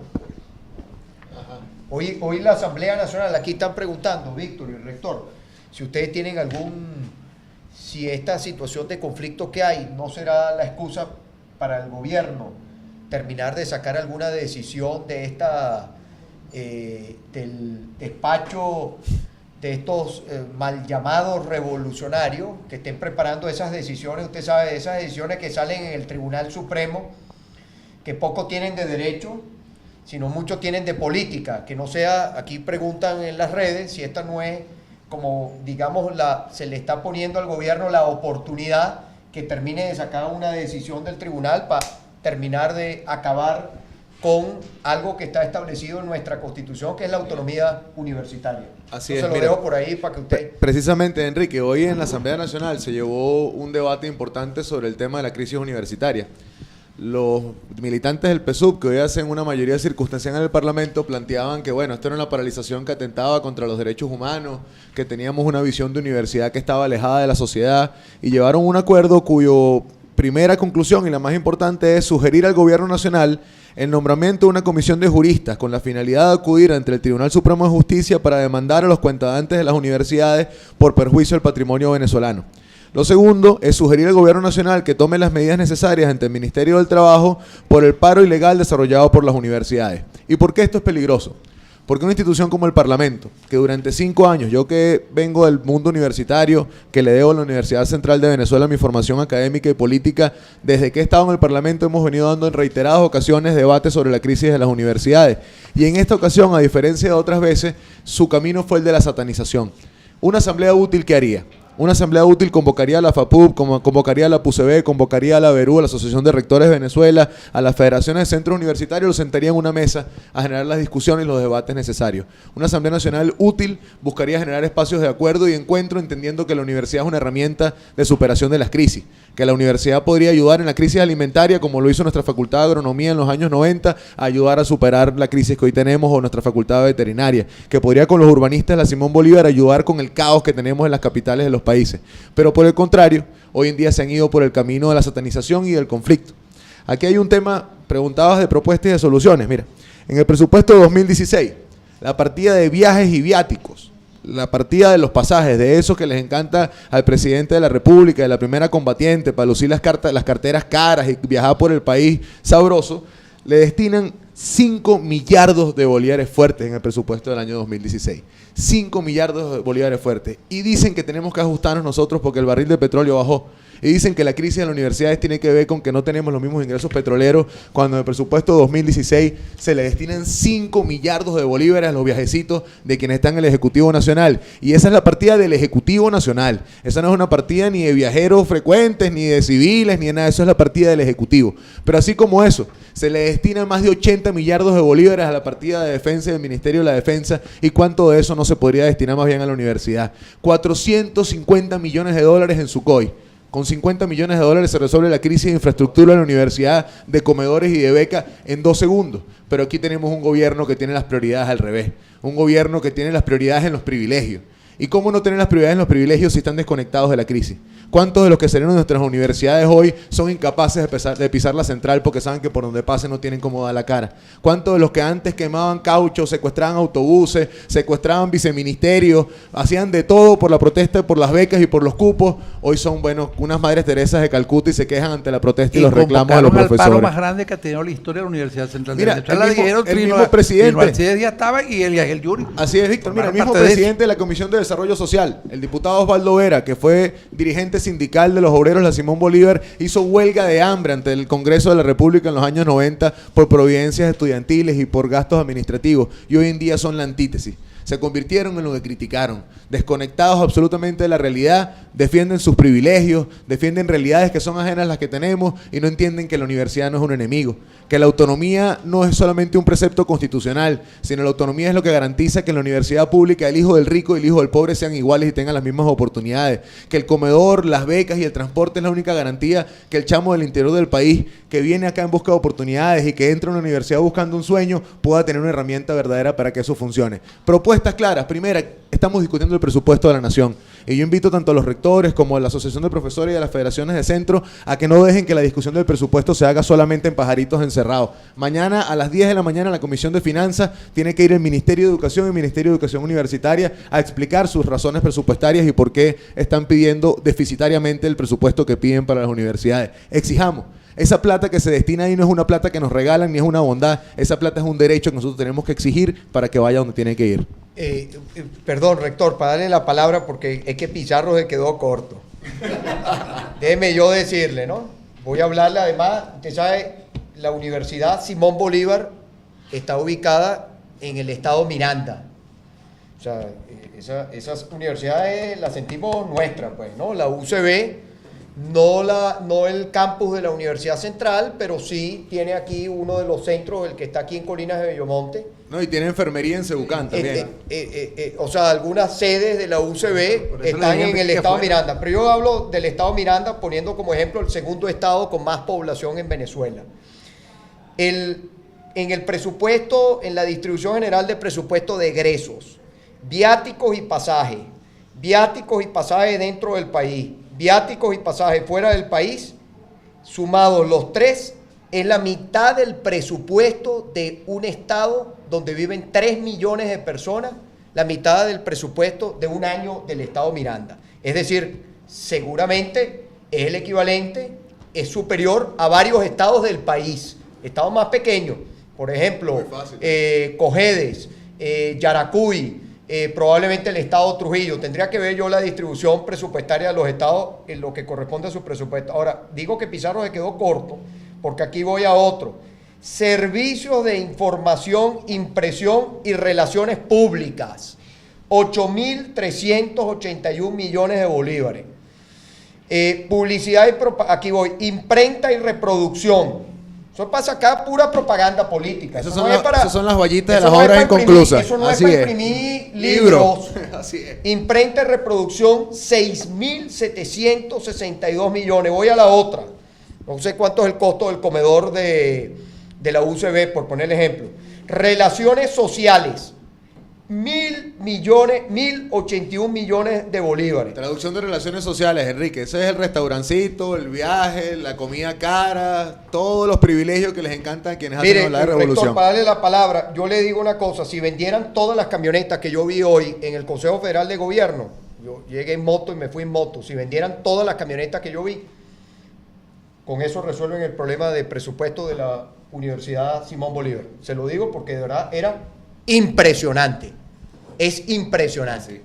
Hoy la Asamblea Nacional, aquí están preguntando, Víctor y el rector, si ustedes tienen si esta situación de conflicto que hay no será la excusa para el gobierno terminar de sacar alguna decisión de del despacho de estos mal llamados revolucionarios que estén preparando esas decisiones. Usted sabe, esas decisiones que salen en el Tribunal Supremo, que poco tienen de derecho, sino mucho tienen de política, que no sea, aquí preguntan en las redes, si esta no es como, digamos, se le está poniendo al gobierno la oportunidad que termine de sacar una decisión del tribunal para terminar de acabar con algo que está establecido en nuestra Constitución, que es la autonomía universitaria. Así Entonces es, lo mira, dejo por ahí para que usted... Precisamente, Enrique, hoy en la Asamblea Nacional se llevó un debate importante sobre el tema de la crisis universitaria. Los militantes del PSUV, que hoy hacen una mayoría circunstancial en el Parlamento, planteaban que, bueno, esto era una paralización que atentaba contra los derechos humanos, que teníamos una visión de universidad que estaba alejada de la sociedad, y llevaron un acuerdo cuyo primera conclusión y la más importante es sugerir al Gobierno Nacional el nombramiento de una comisión de juristas con la finalidad de acudir ante el Tribunal Supremo de Justicia para demandar a los cuentadantes de las universidades por perjuicio del patrimonio venezolano. Lo segundo es sugerir al Gobierno Nacional que tome las medidas necesarias ante el Ministerio del Trabajo por el paro ilegal desarrollado por las universidades. ¿Y por qué esto es peligroso? Porque una institución como el Parlamento, que durante 5 años, yo que vengo del mundo universitario, que le debo a la Universidad Central de Venezuela mi formación académica y política, desde que he estado en el Parlamento hemos venido dando en reiteradas ocasiones debates sobre la crisis de las universidades. Y en esta ocasión, a diferencia de otras veces, su camino fue el de la satanización. Una asamblea útil, ¿qué haría? Una asamblea útil convocaría a la FAPUB, convocaría a la PUCB, convocaría a la Verú, a la Asociación de Rectores de Venezuela, a las federaciones de centros universitarios, los sentaría en una mesa a generar las discusiones y los debates necesarios. Una asamblea nacional útil buscaría generar espacios de acuerdo y encuentro, entendiendo que la universidad es una herramienta de superación de las crisis, que la universidad podría ayudar en la crisis alimentaria, como lo hizo nuestra Facultad de Agronomía en los años 90, a ayudar a superar la crisis que hoy tenemos, o nuestra Facultad de Veterinaria, que podría con los urbanistas de la Simón Bolívar ayudar con el caos que tenemos en las capitales de los países. Pero por el contrario, hoy en día se han ido por el camino de la satanización y del conflicto. Aquí hay un tema, preguntabas de propuestas y de soluciones. Mira, en el presupuesto de 2016, la partida de viajes y viáticos, la partida de los pasajes, de eso que les encanta al presidente de la República, de la primera combatiente, para lucir las carteras caras y viajar por el país sabroso, le destinan 5 millardos de bolívares fuertes en el presupuesto del año 2016. 5 millardos de bolívares fuertes. Y dicen que tenemos que ajustarnos nosotros porque el barril de petróleo bajó. Y dicen que la crisis de las universidades tiene que ver con que no tenemos los mismos ingresos petroleros, cuando en el presupuesto de 2016 se le destinan 5 millardos de bolívares a los viajecitos de quienes están en el Ejecutivo Nacional. Y esa es la partida del Ejecutivo Nacional. Esa no es una partida ni de viajeros frecuentes, ni de civiles, ni de nada. Eso es la partida del Ejecutivo. Pero así como eso, se le destinan más de 80 millardos de bolívares a la partida de defensa del Ministerio de la Defensa. ¿Y cuánto de eso no se podría destinar más bien a la universidad? 450 millones de dólares en Sukhoi. Con 50 millones de dólares se resuelve la crisis de infraestructura de la universidad, de comedores y de becas en 2 segundos. Pero aquí tenemos un gobierno que tiene las prioridades al revés. Un gobierno que tiene las prioridades en los privilegios. ¿Y cómo no tener las prioridades en los privilegios si están desconectados de la crisis? ¿Cuántos de los que salieron de nuestras universidades hoy son incapaces de pisar la central porque saben que por donde pasen no tienen cómo dar la cara? ¿Cuántos de los que antes quemaban caucho, secuestraban autobuses, secuestraban viceministerios, hacían de todo por la protesta, por las becas y por los cupos, hoy son, bueno, unas madres Teresas de Calcuta y se quejan ante la protesta y los reclamos de los profesores? El paro más grande que ha tenido la historia de la Universidad Central de Mira, Venezuela. el mismo presidente. El ya estaba y el Yuri. Así es, Víctor. Mira, el mismo presidente de la Comisión de Desarrollo Social, el diputado Osvaldo Vera, que fue dirigente sindical de los obreros de la Simón Bolívar, hizo huelga de hambre ante el Congreso de la República en los años 90 por providencias estudiantiles y por gastos administrativos, y hoy en día son la antítesis. Se convirtieron en lo que criticaron, desconectados absolutamente de la realidad, defienden sus privilegios, defienden realidades que son ajenas a las que tenemos y no entienden que la universidad no es un enemigo, que la autonomía no es solamente un precepto constitucional, sino la autonomía es lo que garantiza que en la universidad pública el hijo del rico y el hijo del pobre sean iguales y tengan las mismas oportunidades, que el comedor, las becas y el transporte es la única garantía que el chamo del interior del país que viene acá en busca de oportunidades y que entra a una universidad buscando un sueño pueda tener una herramienta verdadera para que eso funcione. Propuestas claras. Primera, estamos discutiendo el presupuesto de la nación y yo invito tanto a los rectores como a la Asociación de Profesores y a las federaciones de centro a que no dejen que la discusión del presupuesto se haga solamente en pajaritos encerrados. Mañana a las 10 de la mañana la Comisión de Finanzas tiene que ir el Ministerio de Educación y el Ministerio de Educación Universitaria a explicar sus razones presupuestarias y por qué están pidiendo deficitariamente el presupuesto que piden para las universidades. Exijamos. Esa plata que se destina ahí no es una plata que nos regalan ni es una bondad. Esa plata es un derecho que nosotros tenemos que exigir para que vaya donde tiene que ir. Perdón, rector, para darle la palabra porque es que Pizarro se quedó corto. Déjeme yo decirle, ¿no? Voy a hablarle además, usted sabe, la Universidad Simón Bolívar está ubicada en el estado Miranda. O sea, esas universidades las sentimos nuestras, pues, ¿no? La UCB, no el campus de la Universidad Central, pero sí tiene aquí uno de los centros, el que está aquí en Colinas de Bellomonte. No, y tiene enfermería en Cebucán también. O sea, algunas sedes de la UCB están en el estado Miranda. Pero yo hablo del estado Miranda poniendo como ejemplo el segundo estado con más población en Venezuela. En el presupuesto, en la distribución general de presupuesto de egresos, viáticos y pasajes dentro del país, viáticos y pasajes fuera del país, sumados los tres, es la mitad del presupuesto de un estado donde viven 3 millones de personas, la mitad del presupuesto de un año del estado Miranda. Es decir, seguramente es el equivalente, es superior a varios estados del país, estados más pequeños, por ejemplo, Cojedes, Yaracuy, probablemente el estado Trujillo. Tendría que ver yo la distribución presupuestaria de los estados en lo que corresponde a su presupuesto. Ahora, digo que Pizarro se quedó corto, porque aquí voy a otro. Servicios de información, impresión y relaciones públicas. 8.381 millones de bolívares. Publicidad y aquí voy, imprenta y reproducción. Eso pasa acá, pura propaganda política. Esas Eso son, no es para- esas son las vallitas de eso las no es obras para imprimir, inconclusas. Eso no es Así para es. imprimir libros. Así es. Imprenta y reproducción, 6.762 millones. Voy a la otra. No sé cuánto es el costo del comedor de la UCB, por poner el ejemplo. Relaciones sociales, 1.081 millones de bolívares. Traducción de relaciones sociales, Enrique. Ese es el restaurancito, el viaje, la comida cara, todos los privilegios que les encantan a quienes Mire, hacen la rector, revolución. para darle la palabra, yo le digo una cosa, si vendieran todas las camionetas que yo vi hoy en el Consejo Federal de Gobierno, yo llegué en moto y me fui en moto, si vendieran todas las camionetas que yo vi, con eso resuelven el problema de presupuesto de la Universidad Simón Bolívar. Se lo digo porque de verdad era impresionante. Es impresionante.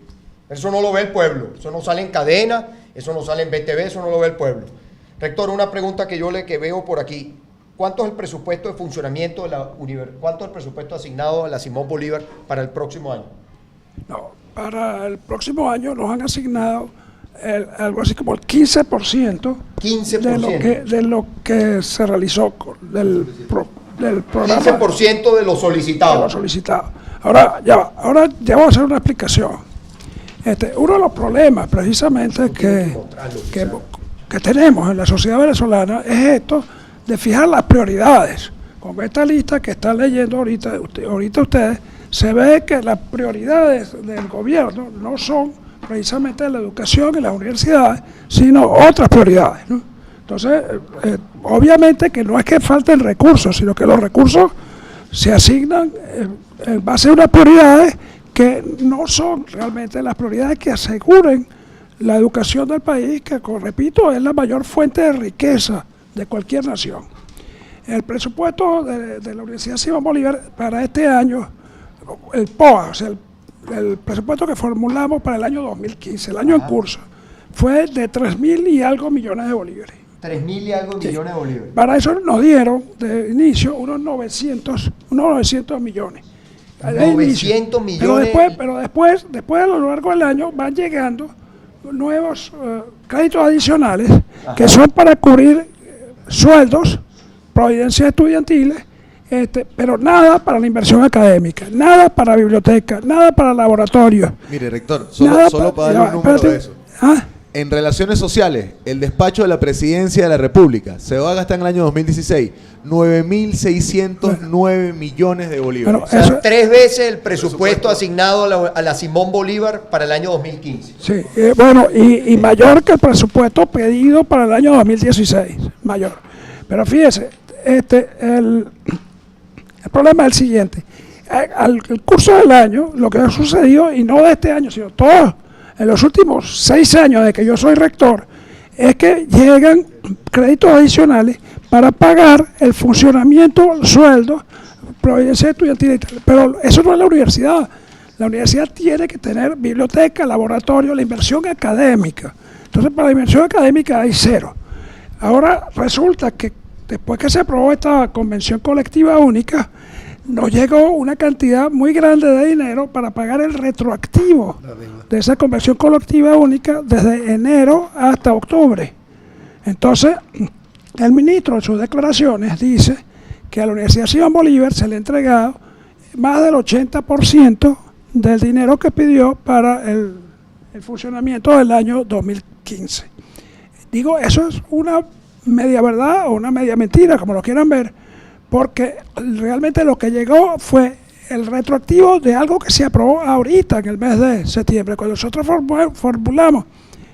Eso no lo ve el pueblo. Eso no sale en cadena, eso no sale en BTV, eso no lo ve el pueblo. Rector, una pregunta que que veo por aquí. ¿Cuánto es el presupuesto de funcionamiento de la universidad? ¿Cuánto es el presupuesto asignado a la Simón Bolívar para el próximo año? No, para el próximo año nos han asignado algo así como el 15%, 15%. de lo que se realizó del programa 15% de lo de lo solicitado. solicitado. Ahora ya voy a hacer una explicación. Uno de los problemas precisamente que tenemos en la sociedad venezolana es esto de fijar las prioridades. Con esta lista que están leyendo ahorita ustedes, se ve que las prioridades del gobierno no son precisamente la educación y las universidades, sino otras prioridades, ¿no? Entonces, obviamente que no es que falten recursos, sino que los recursos se asignan en base a unas prioridades que no son realmente las prioridades que aseguren la educación del país, que, repito, es la mayor fuente de riqueza de cualquier nación. El presupuesto de la Universidad Simón Bolívar para este año, el POA, o sea, el presupuesto que formulamos para el año 2015, el año en curso, fue de 3.000 y algo millones de bolívares. 3.000 y algo millones de bolívares. Para eso nos dieron de inicio unos 900 millones. De 900 inicio. millones. Pero después a lo largo del año van llegando nuevos créditos adicionales que son para cubrir sueldos, providencias estudiantiles, pero nada para la inversión académica, nada para biblioteca, nada para laboratorios. Mire, rector, solo para darle un número de eso. En relaciones sociales, el despacho de la Presidencia de la República se va a gastar en el año 2016 9.609 millones de bolívares. O sea, 3 veces el presupuesto asignado a la Simón Bolívar para el año 2015. Sí, y mayor que el presupuesto pedido para el año 2016, mayor. Pero fíjese, el problema es el siguiente. Al curso del año, lo que ha sucedido, y no de este año, sino todo, en los últimos 6 años de que yo soy rector, es que llegan créditos adicionales para pagar el funcionamiento, el sueldo, providencia estudiantil y tal. Pero eso no es la universidad. La universidad tiene que tener biblioteca, laboratorio, la inversión académica. Entonces, para la inversión académica hay cero. Ahora resulta que después que se aprobó esta convención colectiva única, nos llegó una cantidad muy grande de dinero para pagar el retroactivo de esa convención colectiva única desde enero hasta octubre. Entonces, el ministro en sus declaraciones dice que a la Universidad Simón Bolívar se le ha entregado más del 80% del dinero que pidió para el funcionamiento del año 2015. Digo, eso es una media verdad o una media mentira, como lo quieran ver, porque realmente lo que llegó fue el retroactivo de algo que se aprobó ahorita en el mes de septiembre. Cuando nosotros formulamos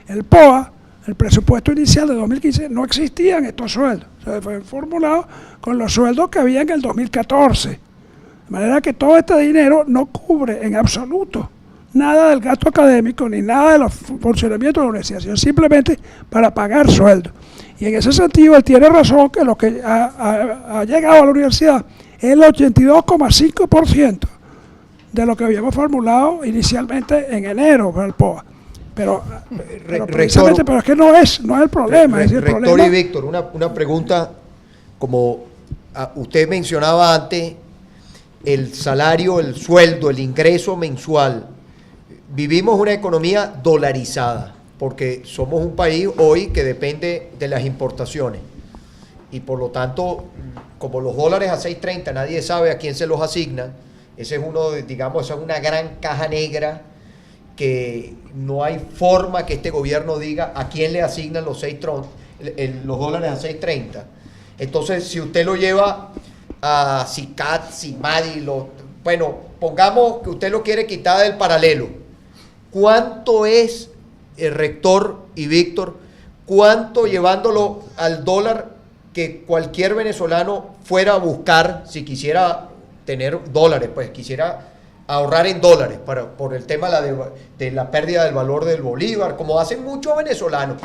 el POA, el presupuesto inicial de 2015, no existían estos sueldos. O sea, fue formulado con los sueldos que había en el 2014. De manera que todo este dinero no cubre en absoluto nada del gasto académico ni nada de los funcionamientos de la universidad, sino simplemente para pagar sueldos. Y en ese sentido él tiene razón que lo que ha llegado a la universidad es el 82,5% de lo que habíamos formulado inicialmente en enero para el POA. Pero precisamente, pero es que no es el problema. Rector y Víctor, una pregunta, como usted mencionaba antes, el salario, el sueldo, el ingreso mensual vivimos una economía dolarizada, porque somos un país hoy que depende de las importaciones. Y por lo tanto, como los dólares a 6.30 nadie sabe a quién se los asignan, ese es uno de, digamos, esa es una gran caja negra que no hay forma que este gobierno diga a quién le asignan los dólares a 6.30. Entonces, si usted lo lleva a CICAT, CIMADI, bueno, pongamos que usted lo quiere quitar del paralelo. ¿Cuánto es, el rector y Víctor, cuánto llevándolo al dólar que cualquier venezolano fuera a buscar si quisiera tener dólares, pues quisiera ahorrar en dólares por el tema de la pérdida del valor del bolívar, como hacen muchos venezolanos,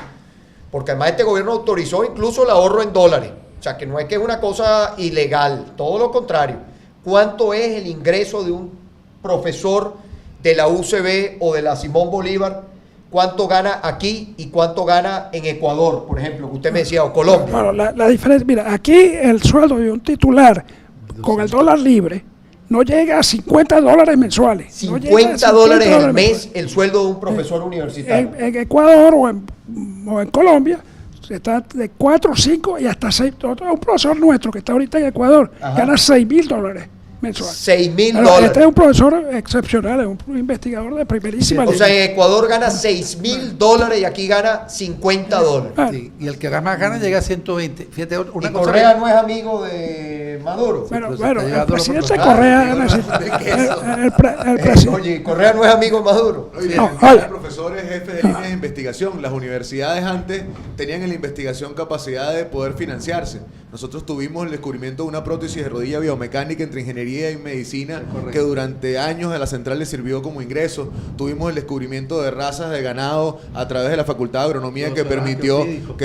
porque además este gobierno autorizó incluso el ahorro en dólares, o sea que no es que es una cosa ilegal, todo lo contrario. ¿Cuánto es el ingreso de un profesor de la UCB o de la Simón Bolívar? ¿Cuánto gana aquí y cuánto gana en Ecuador, por ejemplo, que usted me decía, o Colombia? Bueno, la diferencia, mira, aquí el sueldo de un titular con el dólar libre no llega a $50 mensuales. $50 al mes el sueldo de un profesor universitario. En Ecuador o en Colombia está de 4, 5 y hasta 6. Un profesor nuestro que está ahorita en Ecuador gana $6.000 mensuales. $6.000. Este es un profesor excepcional, es un investigador de primerísima O línea. sea, en Ecuador gana $6.000 y aquí gana $50. Ah, Sí, y el que más gana llega a 120. Fíjate, una Y cosa Correa no es amigo de Maduro. Bueno, pero se está el llevando presidente lo Correa, el presidente. Oye, Correa no es amigo de Maduro. Oye, No, hay oye. profesores, jefes de líneas de investigación. Las universidades antes tenían en la investigación capacidad de poder financiarse. Nosotros tuvimos el descubrimiento de una prótesis de rodilla biomecánica entre ingeniería y medicina que durante años a la central le sirvió como ingreso. Tuvimos el descubrimiento de razas de ganado a través de la Facultad de Agronomía que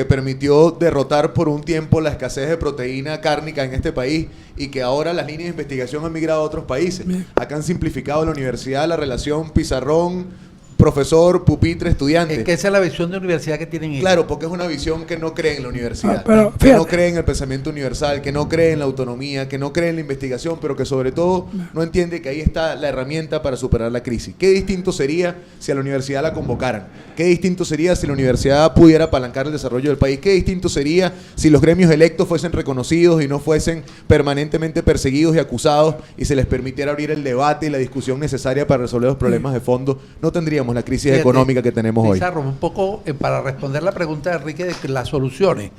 permitió derrotar por un tiempo la escasez de proteína cárnica en este país y que ahora las líneas de investigación han migrado a otros países. Acá han simplificado la universidad, la relación pizarrón, profesor, pupitre, estudiante. es que esa es la visión de universidad que tienen ellos. Claro, porque es una visión que no cree en la universidad, Pero, que fíjate. no cree en el pensamiento universal, que no cree en la autonomía, que no cree en la investigación, pero que sobre todo no entiende que ahí está la herramienta para superar la crisis. ¿Qué distinto sería si a la universidad la convocaran? ¿Qué distinto sería si la universidad pudiera apalancar el desarrollo del país? ¿Qué distinto sería si los gremios electos fuesen reconocidos y no fuesen permanentemente perseguidos y acusados y se les permitiera abrir el debate y la discusión necesaria para resolver los problemas de fondo? No tendríamos la crisis Fíjate, económica que tenemos hoy. Pizarro, un poco para responder la pregunta de Enrique de las soluciones.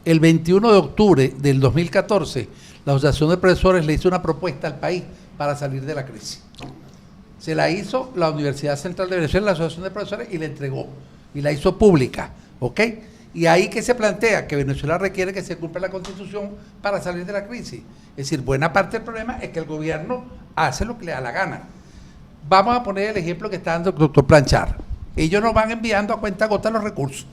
El 21 de octubre del 2014, la Asociación de Profesores le hizo una propuesta al país para salir de la crisis. Se la hizo la Universidad Central de Venezuela, la Asociación de Profesores, y la entregó. Y la hizo pública, ¿ok? Y ahí que se plantea que Venezuela requiere que se cumpla la Constitución para salir de la crisis. Es decir, buena parte del problema es que el gobierno hace lo que le da la gana. Vamos a poner el ejemplo que está dando el doctor Planchar. Ellos nos van enviando a cuenta gota los recursos.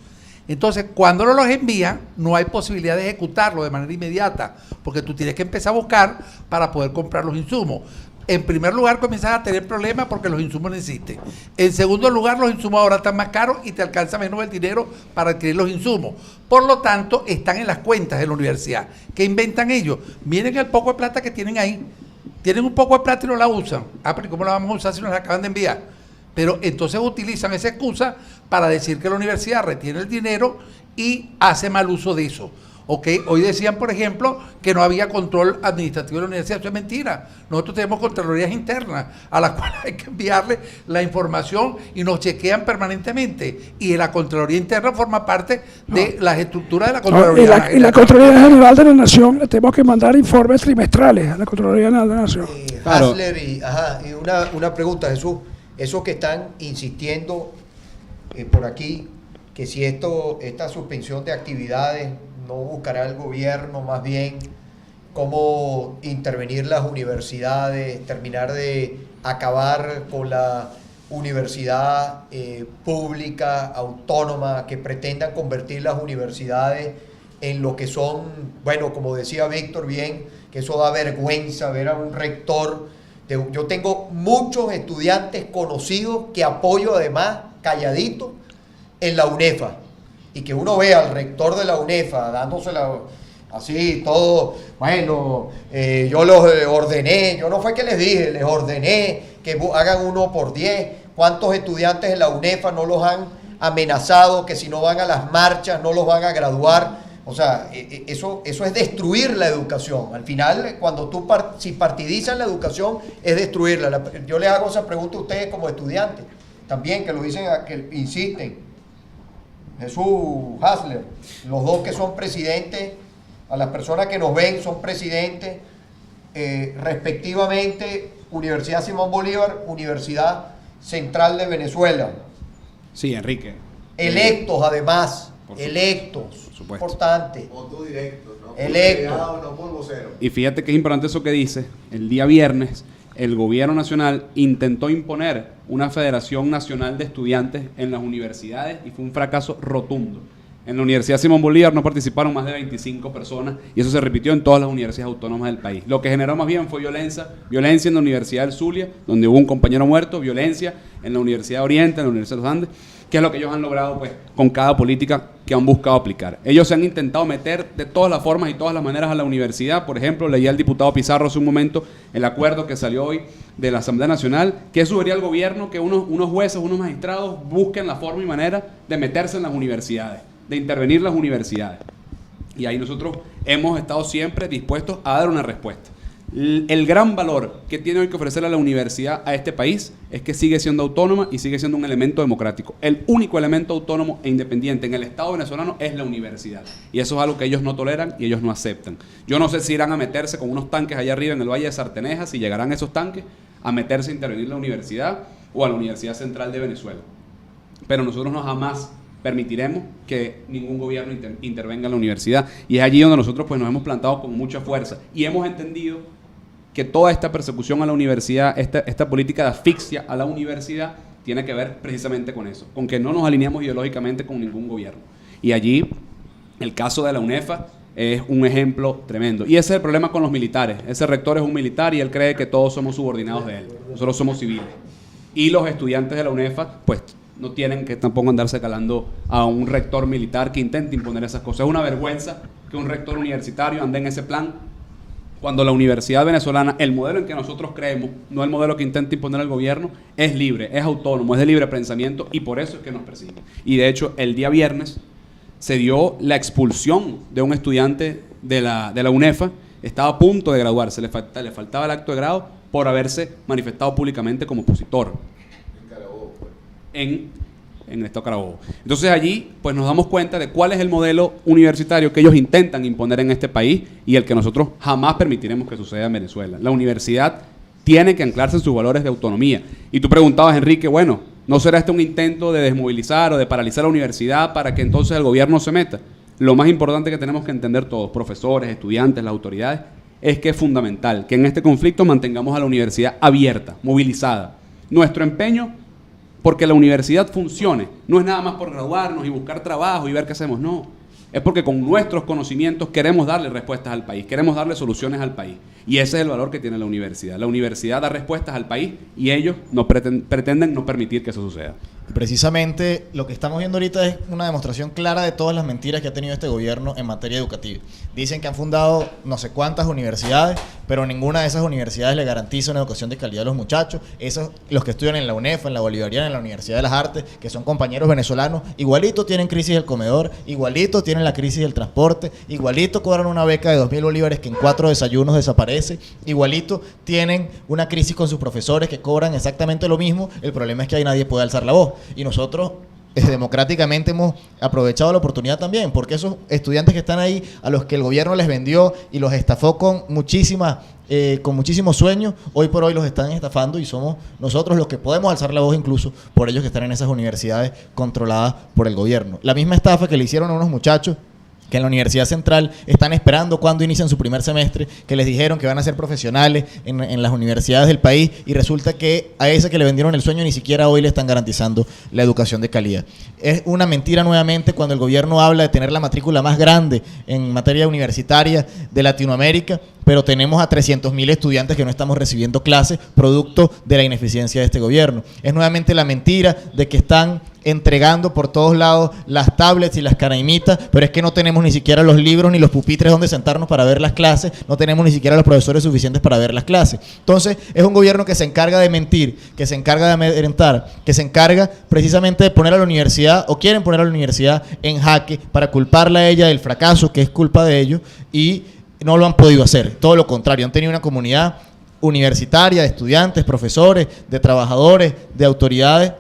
Entonces, cuando no los envían, no hay posibilidad de ejecutarlo de manera inmediata, porque tú tienes que empezar a buscar para poder comprar los insumos. En primer lugar, comienzas a tener problemas porque los insumos no existen. En segundo lugar, los insumos ahora están más caros y te alcanza menos el dinero para adquirir los insumos. Por lo tanto, están en las cuentas de la universidad. ¿Qué inventan ellos? Miren el poco de plata que tienen ahí. Tienen un poco de plata y no la usan. Ah, pero ¿cómo la vamos a usar si nos la acaban de enviar? Pero entonces utilizan esa excusa para decir que la universidad retiene el dinero y hace mal uso de eso. ¿Ok? Hoy decían, por ejemplo, que no había control administrativo de la universidad. Eso es mentira. Nosotros tenemos contralorías internas a las cuales hay que enviarle la información y nos chequean permanentemente. Y la Contraloría Interna forma parte de las estructuras de la Contraloría. Y la Contraloría General de la Nación le tenemos que mandar informes trimestrales a la Contraloría General de la Nación. Claro. Hasler y una pregunta, Jesús. Eso que están insistiendo por aquí, que si esta suspensión de actividades no buscará el gobierno más bien cómo intervenir las universidades, terminar de acabar con la universidad pública, autónoma, que pretendan convertir las universidades en lo que son, bueno, como decía Víctor bien, que eso da vergüenza ver a un rector. Yo tengo muchos estudiantes conocidos que apoyo además calladito en la UNEFA, y que uno ve al rector de la UNEFA dándosela así todo, bueno, yo los ordené, yo no fue que les dije, les ordené que hagan 1 por 10, ¿Cuántos estudiantes de la UNEFA no los han amenazado que si no van a las marchas no los van a graduar? O sea, eso es destruir la educación. Al final, cuando tú si partidizas la educación, es destruirla. Yo le hago esa pregunta a ustedes como estudiantes, también que lo dicen, que insisten. Jesús Hasler, los dos que son presidentes, a las personas que nos ven son presidentes, respectivamente, Universidad Simón Bolívar, Universidad Central de Venezuela. Sí, Enrique. Electos, además, Por supuesto. electos. Por supuesto. Importante. Voto directo, ¿no? Electo. No por vocero. Y fíjate que es importante eso que dice. El día viernes, el gobierno nacional intentó imponer una federación nacional de estudiantes en las universidades y fue un fracaso rotundo. En la Universidad Simón Bolívar no participaron más de 25 personas y eso se repitió en todas las universidades autónomas del país. Lo que generó más bien fue violencia en la Universidad del Zulia, donde hubo un compañero muerto, violencia en la Universidad de Oriente, en la Universidad de los Andes, que es lo que ellos han logrado pues con cada política que han buscado aplicar. Ellos se han intentado meter de todas las formas y todas las maneras a la universidad. Por ejemplo, leía al diputado Pizarro hace un momento el acuerdo que salió hoy de la Asamblea Nacional, que sugería al gobierno que unos jueces, unos magistrados busquen la forma y manera de meterse en las universidades, de intervenir las universidades. Y ahí nosotros hemos estado siempre dispuestos a dar una respuesta. El gran valor que tiene hoy que ofrecer a la universidad a este país es que sigue siendo autónoma y sigue siendo un elemento democrático. El único elemento autónomo e independiente en el Estado venezolano es la universidad. Y eso es algo que ellos no toleran y ellos no aceptan. Yo no sé si irán a meterse con unos tanques allá arriba en el Valle de Sarteneja, si llegarán esos tanques a meterse a intervenir la universidad o a la Universidad Central de Venezuela. Pero nosotros no jamás permitiremos que ningún gobierno intervenga en la universidad. Y es allí donde nosotros pues nos hemos plantado con mucha fuerza y hemos entendido que toda esta persecución a la universidad, esta política de asfixia a la universidad, tiene que ver precisamente con eso, con que no nos alineamos ideológicamente con ningún gobierno. Y allí, el caso de la UNEFA es un ejemplo tremendo. Y ese es el problema con los militares. Ese rector es un militar y él cree que todos somos subordinados de él. Nosotros somos civiles. Y los estudiantes de la UNEFA, pues, no tienen que tampoco andarse calando a un rector militar que intente imponer esas cosas. Es una vergüenza que un rector universitario ande en ese plan, cuando la universidad venezolana, el modelo en que nosotros creemos, no el modelo que intenta imponer el gobierno, es libre, es autónomo, es de libre pensamiento y por eso es que nos persiguen. Y de hecho, el día viernes se dio la expulsión de un estudiante de la UNEFA, estaba a punto de graduarse, le faltaba el acto de grado por haberse manifestado públicamente como opositor en el estado Carabobo. Entonces allí pues nos damos cuenta de cuál es el modelo universitario que ellos intentan imponer en este país y el que nosotros jamás permitiremos que suceda en Venezuela. La universidad tiene que anclarse en sus valores de autonomía. Y tú preguntabas, Enrique, bueno, ¿no será este un intento de desmovilizar o de paralizar la universidad para que entonces el gobierno se meta? Lo más importante que tenemos que entender todos, profesores, estudiantes, las autoridades, es que es fundamental que en este conflicto mantengamos a la universidad abierta, movilizada. Nuestro empeño porque la universidad funcione no es nada más por graduarnos y buscar trabajo y ver qué hacemos, no. Es porque con nuestros conocimientos queremos darle respuestas al país, queremos darle soluciones al país. Y ese es el valor que tiene la universidad. La universidad da respuestas al país y ellos no pretenden no permitir que eso suceda. Precisamente lo que estamos viendo ahorita es una demostración clara de todas las mentiras que ha tenido este gobierno en materia educativa. Dicen que han fundado no sé cuántas universidades, pero ninguna de esas universidades le garantiza una educación de calidad a los muchachos. Esos, los que estudian en la UNEFA, en la Bolivariana, en la Universidad de las Artes, que son compañeros venezolanos, igualito tienen crisis del comedor, igualito tienen la crisis del transporte, igualito cobran una beca de 2.000 bolívares que en 4 desayunos desaparece, igualito tienen una crisis con sus profesores que cobran exactamente lo mismo. El problema es que ahí nadie puede alzar la voz. Y nosotros democráticamente hemos aprovechado la oportunidad también, porque esos estudiantes que están ahí, a los que el gobierno les vendió y los estafó con muchísimos sueños, hoy por hoy los están estafando y somos nosotros los que podemos alzar la voz incluso por ellos que están en esas universidades controladas por el gobierno. La misma estafa que le hicieron a unos muchachos que en la Universidad Central están esperando cuando inician su primer semestre, que les dijeron que van a ser profesionales en las universidades del país, y resulta que a ese que le vendieron el sueño ni siquiera hoy le están garantizando la educación de calidad. Es una mentira nuevamente cuando el gobierno habla de tener la matrícula más grande en materia universitaria de Latinoamérica, pero tenemos a 300.000 estudiantes que no estamos recibiendo clases producto de la ineficiencia de este gobierno. Es nuevamente la mentira de que están entregando por todos lados las tablets y las canaimitas, pero es que no tenemos ni siquiera los libros ni los pupitres donde sentarnos para ver las clases, no tenemos ni siquiera los profesores suficientes para ver las clases. Entonces, es un gobierno que se encarga de mentir, que se encarga de amedrentar, que se encarga precisamente de poner a la universidad, o quieren poner a la universidad en jaque para culparla a ella del fracaso que es culpa de ellos, y no lo han podido hacer. Todo lo contrario, han tenido una comunidad universitaria de estudiantes, profesores, de trabajadores, de autoridades,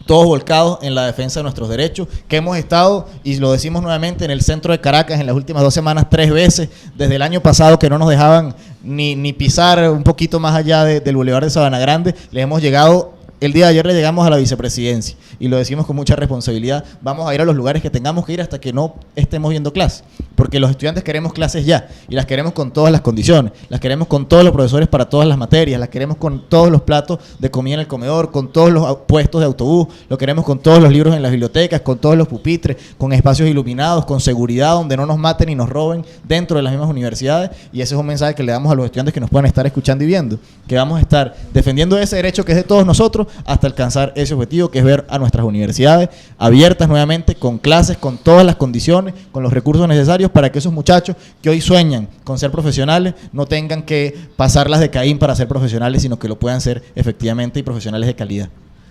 todos volcados en la defensa de nuestros derechos, que hemos estado, y lo decimos nuevamente, en el centro de Caracas en las últimas 2 semanas 3 veces, desde el año pasado que no nos dejaban ni pisar un poquito más allá del Boulevard de Sabana Grande. Le hemos llegado, el día de ayer le llegamos a la vicepresidencia, y lo decimos con mucha responsabilidad, vamos a ir a los lugares que tengamos que ir hasta que no estemos viendo clases, porque los estudiantes queremos clases ya, y las queremos con todas las condiciones, las queremos con todos los profesores para todas las materias, las queremos con todos los platos de comida en el comedor, con todos los puestos de autobús, lo queremos con todos los libros en las bibliotecas, con todos los pupitres, con espacios iluminados, con seguridad, donde no nos maten y nos roben dentro de las mismas universidades. Y ese es un mensaje que le damos a los estudiantes que nos puedan estar escuchando y viendo, que vamos a estar defendiendo ese derecho que es de todos nosotros hasta alcanzar ese objetivo, que es ver a nuestras universidades abiertas nuevamente, con clases, con todas las condiciones, con los recursos necesarios para que esos muchachos que hoy sueñan con ser profesionales no tengan que pasarlas de Caín para ser profesionales, sino que lo puedan ser efectivamente y profesionales de calidad.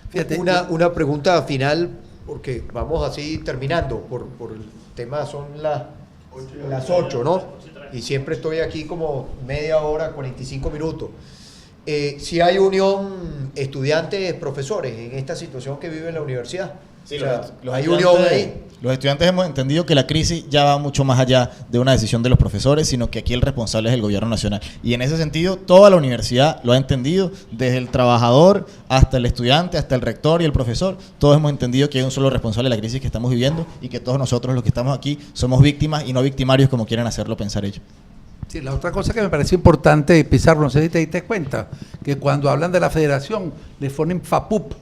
Fíjate, una pregunta final, porque vamos así terminando, por el tema son las 8, ¿no? Y siempre estoy aquí como media hora, 45 minutos. Si hay unión estudiantes-profesores en esta situación que vive la universidad. Sí, o sea, los hay unión ahí. Los estudiantes hemos entendido que la crisis ya va mucho más allá de una decisión de los profesores, sino que aquí el responsable es el gobierno nacional. Y en ese sentido, toda la universidad lo ha entendido, desde el trabajador hasta el estudiante, hasta el rector y el profesor. Todos hemos entendido que hay un solo responsable de la crisis que estamos viviendo, y que todos nosotros los que estamos aquí somos víctimas y no victimarios como quieren hacerlo pensar ellos. Sí, la otra cosa que me parece importante, Pizarro, no sé si te diste cuenta, que cuando hablan de la federación le ponen FAPUP,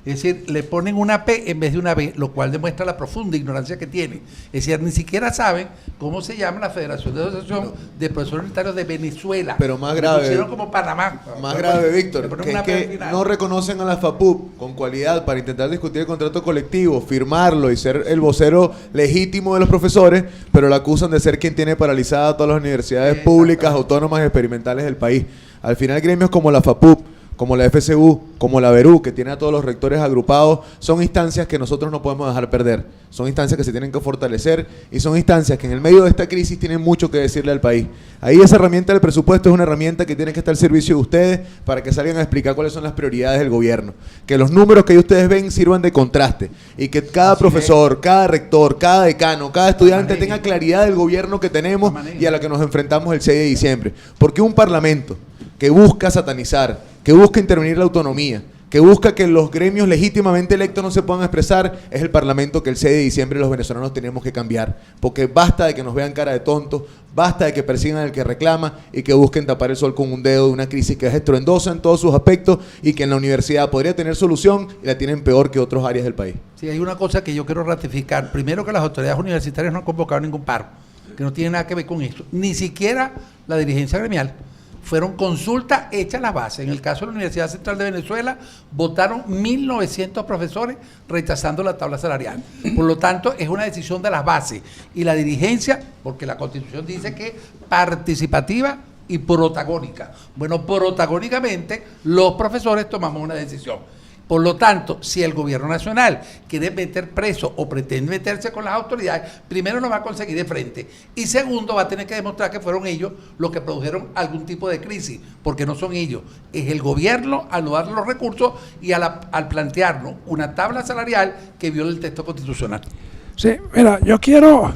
es decir, le ponen una P en vez de una B, lo cual demuestra la profunda ignorancia que tiene. Es decir, ni siquiera saben cómo se llama la Federación de Asociación de Profesores Universitarios de Venezuela. Pero más grave, lo pusieron como Panamá. Más grave, Víctor, Le ponen que una es P al que final. no reconocen a la FAPUP con cualidad para intentar discutir el contrato colectivo, firmarlo y ser el vocero legítimo de los profesores, pero la acusan de ser quien tiene paralizada todas las universidades públicas, autónomas y experimentales del país. Al final, gremios como la FAPUP, como la FCU, como la Verú, que tiene a todos los rectores agrupados, son instancias que nosotros no podemos dejar perder. Son instancias que se tienen que fortalecer, y son instancias que en el medio de esta crisis tienen mucho que decirle al país. Ahí esa herramienta del presupuesto es una herramienta que tiene que estar al servicio de ustedes para que salgan a explicar cuáles son las prioridades del gobierno. Que los números que ustedes ven sirvan de contraste, y que cada profesor, cada rector, cada decano, cada estudiante tenga claridad del gobierno que tenemos y a la que nos enfrentamos el 6 de diciembre. Porque un parlamento que busca satanizar, que busca intervenir la autonomía, que busca que los gremios legítimamente electos no se puedan expresar, es el parlamento que el 6 de diciembre los venezolanos tenemos que cambiar. Porque basta de que nos vean cara de tontos, basta de que persigan al que reclama y que busquen tapar el sol con un dedo de una crisis que es estruendosa en todos sus aspectos y que en la universidad podría tener solución y la tienen peor que otras áreas del país. Sí, hay una cosa que yo quiero ratificar. Primero, que las autoridades universitarias no han convocado ningún paro, que no tiene nada que ver con esto. Ni siquiera la dirigencia gremial. Fueron consultas hechas las bases. En el caso de la Universidad Central de Venezuela, votaron 1.900 profesores rechazando la tabla salarial. Por lo tanto, es una decisión de las bases. Y la dirigencia, porque la Constitución dice que participativa y protagónica. Bueno, protagónicamente, los profesores tomamos una decisión. Por lo tanto, si el gobierno nacional quiere meter preso o pretende meterse con las autoridades, primero lo va a conseguir de frente, y segundo va a tener que demostrar que fueron ellos los que produjeron algún tipo de crisis, porque no son ellos, es el gobierno al no darle los recursos y al plantearnos una tabla salarial que viola el texto constitucional. Sí, mira, yo quiero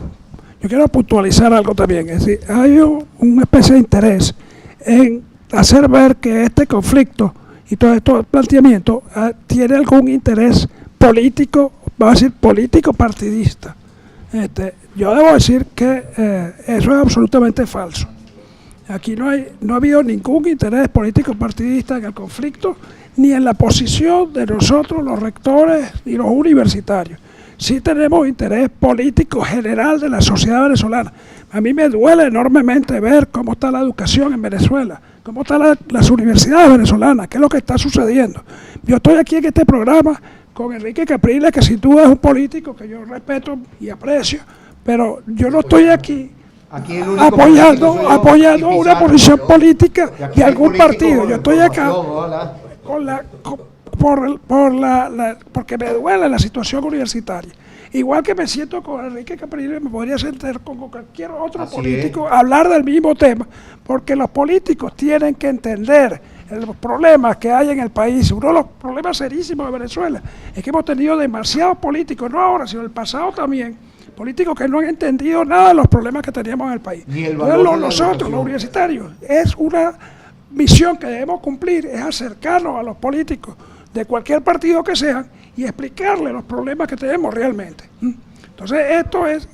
puntualizar algo también. Es decir, hay una especie de interés en hacer ver que este conflicto y todo estos planteamientos tiene algún interés político, vamos a decir político partidista. Yo debo decir que eso es absolutamente falso. Aquí no ha habido ningún interés político partidista en el conflicto, ni en la posición de nosotros los rectores y los universitarios. sí tenemos interés político general de la sociedad venezolana. A mí me duele enormemente ver cómo está la educación en Venezuela, cómo están las universidades venezolanas, qué es lo que está sucediendo. Yo estoy aquí en este programa con Enrique Capriles, que sin duda es un político que yo respeto y aprecio, pero yo no estoy aquí el único apoyando político soy yo, y una Pizarro, posición yo. política Y aquí de hay algún políticos partido. con Yo estoy acá información, porque me duele la situación universitaria. Igual que me siento con Enrique Capriles, me podría sentar con cualquier otro Así político a hablar del mismo tema, porque los políticos tienen que entender los problemas que hay en el país. Uno de los problemas serísimos de Venezuela es que hemos tenido demasiados políticos, no ahora, sino en el pasado también, políticos que no han entendido nada de los problemas que teníamos en el país. Ni el Entonces, valor de la nosotros, educación. los universitarios, es una misión que debemos cumplir, es acercarnos a los políticos de cualquier partido que sean y explicarles los problemas que tenemos realmente. Entonces, esto es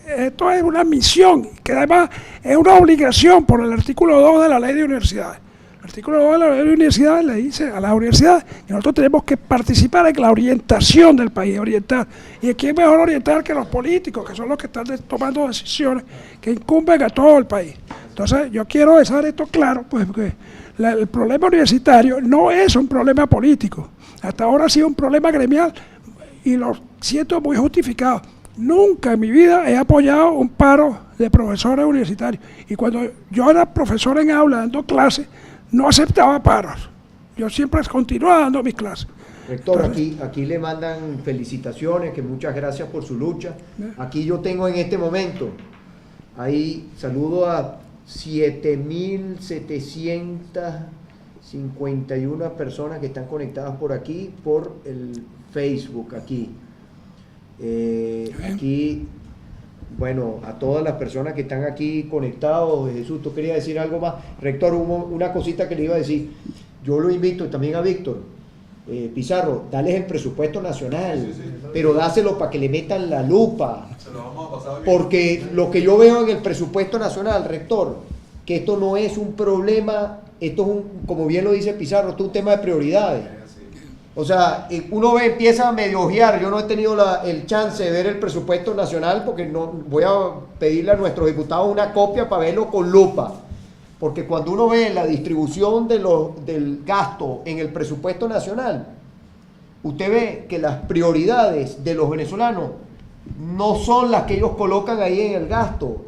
una misión que además es una obligación por el artículo 2 de la Ley de Universidades. El artículo 2 de la Ley de Universidades le dice a las universidades que nosotros tenemos que participar en la orientación del país, orientar. ¿Y quién mejor orientar que los políticos, que son los que están tomando decisiones que incumben a todo el país? Entonces, yo quiero dejar esto claro, pues, porque el problema universitario no es un problema político. Hasta ahora ha sido un problema gremial y lo siento muy justificado. Nunca en mi vida he apoyado un paro de profesores universitarios. Y cuando yo era profesor en aula dando clases, no aceptaba paros. Yo siempre continuaba dando mis clases. Rector, aquí le mandan felicitaciones, que muchas gracias por su lucha. Aquí yo tengo en este momento, ahí saludo a 7.751 personas que están conectadas por aquí, por el Facebook aquí. Aquí, bueno, a todas las personas que están aquí conectados. Jesús, ¿tú querías decir algo más? Rector, una cosita que le iba a decir. Yo lo invito también a Víctor Pizarro, dales el presupuesto nacional, pero dáselo para que le metan la lupa. Se lo vamos a pasar bien. Porque lo que yo veo en el presupuesto nacional, rector, que esto no es un problema, esto es como bien lo dice Pizarro, esto es un tema de prioridades. O sea, uno empieza a medio ojear. Yo no he tenido el chance de ver el presupuesto nacional porque no voy a pedirle a nuestros diputados una copia para verlo con lupa. Porque cuando uno ve la distribución del gasto en el presupuesto nacional, usted ve que las prioridades de los venezolanos no son las que ellos colocan ahí en el gasto.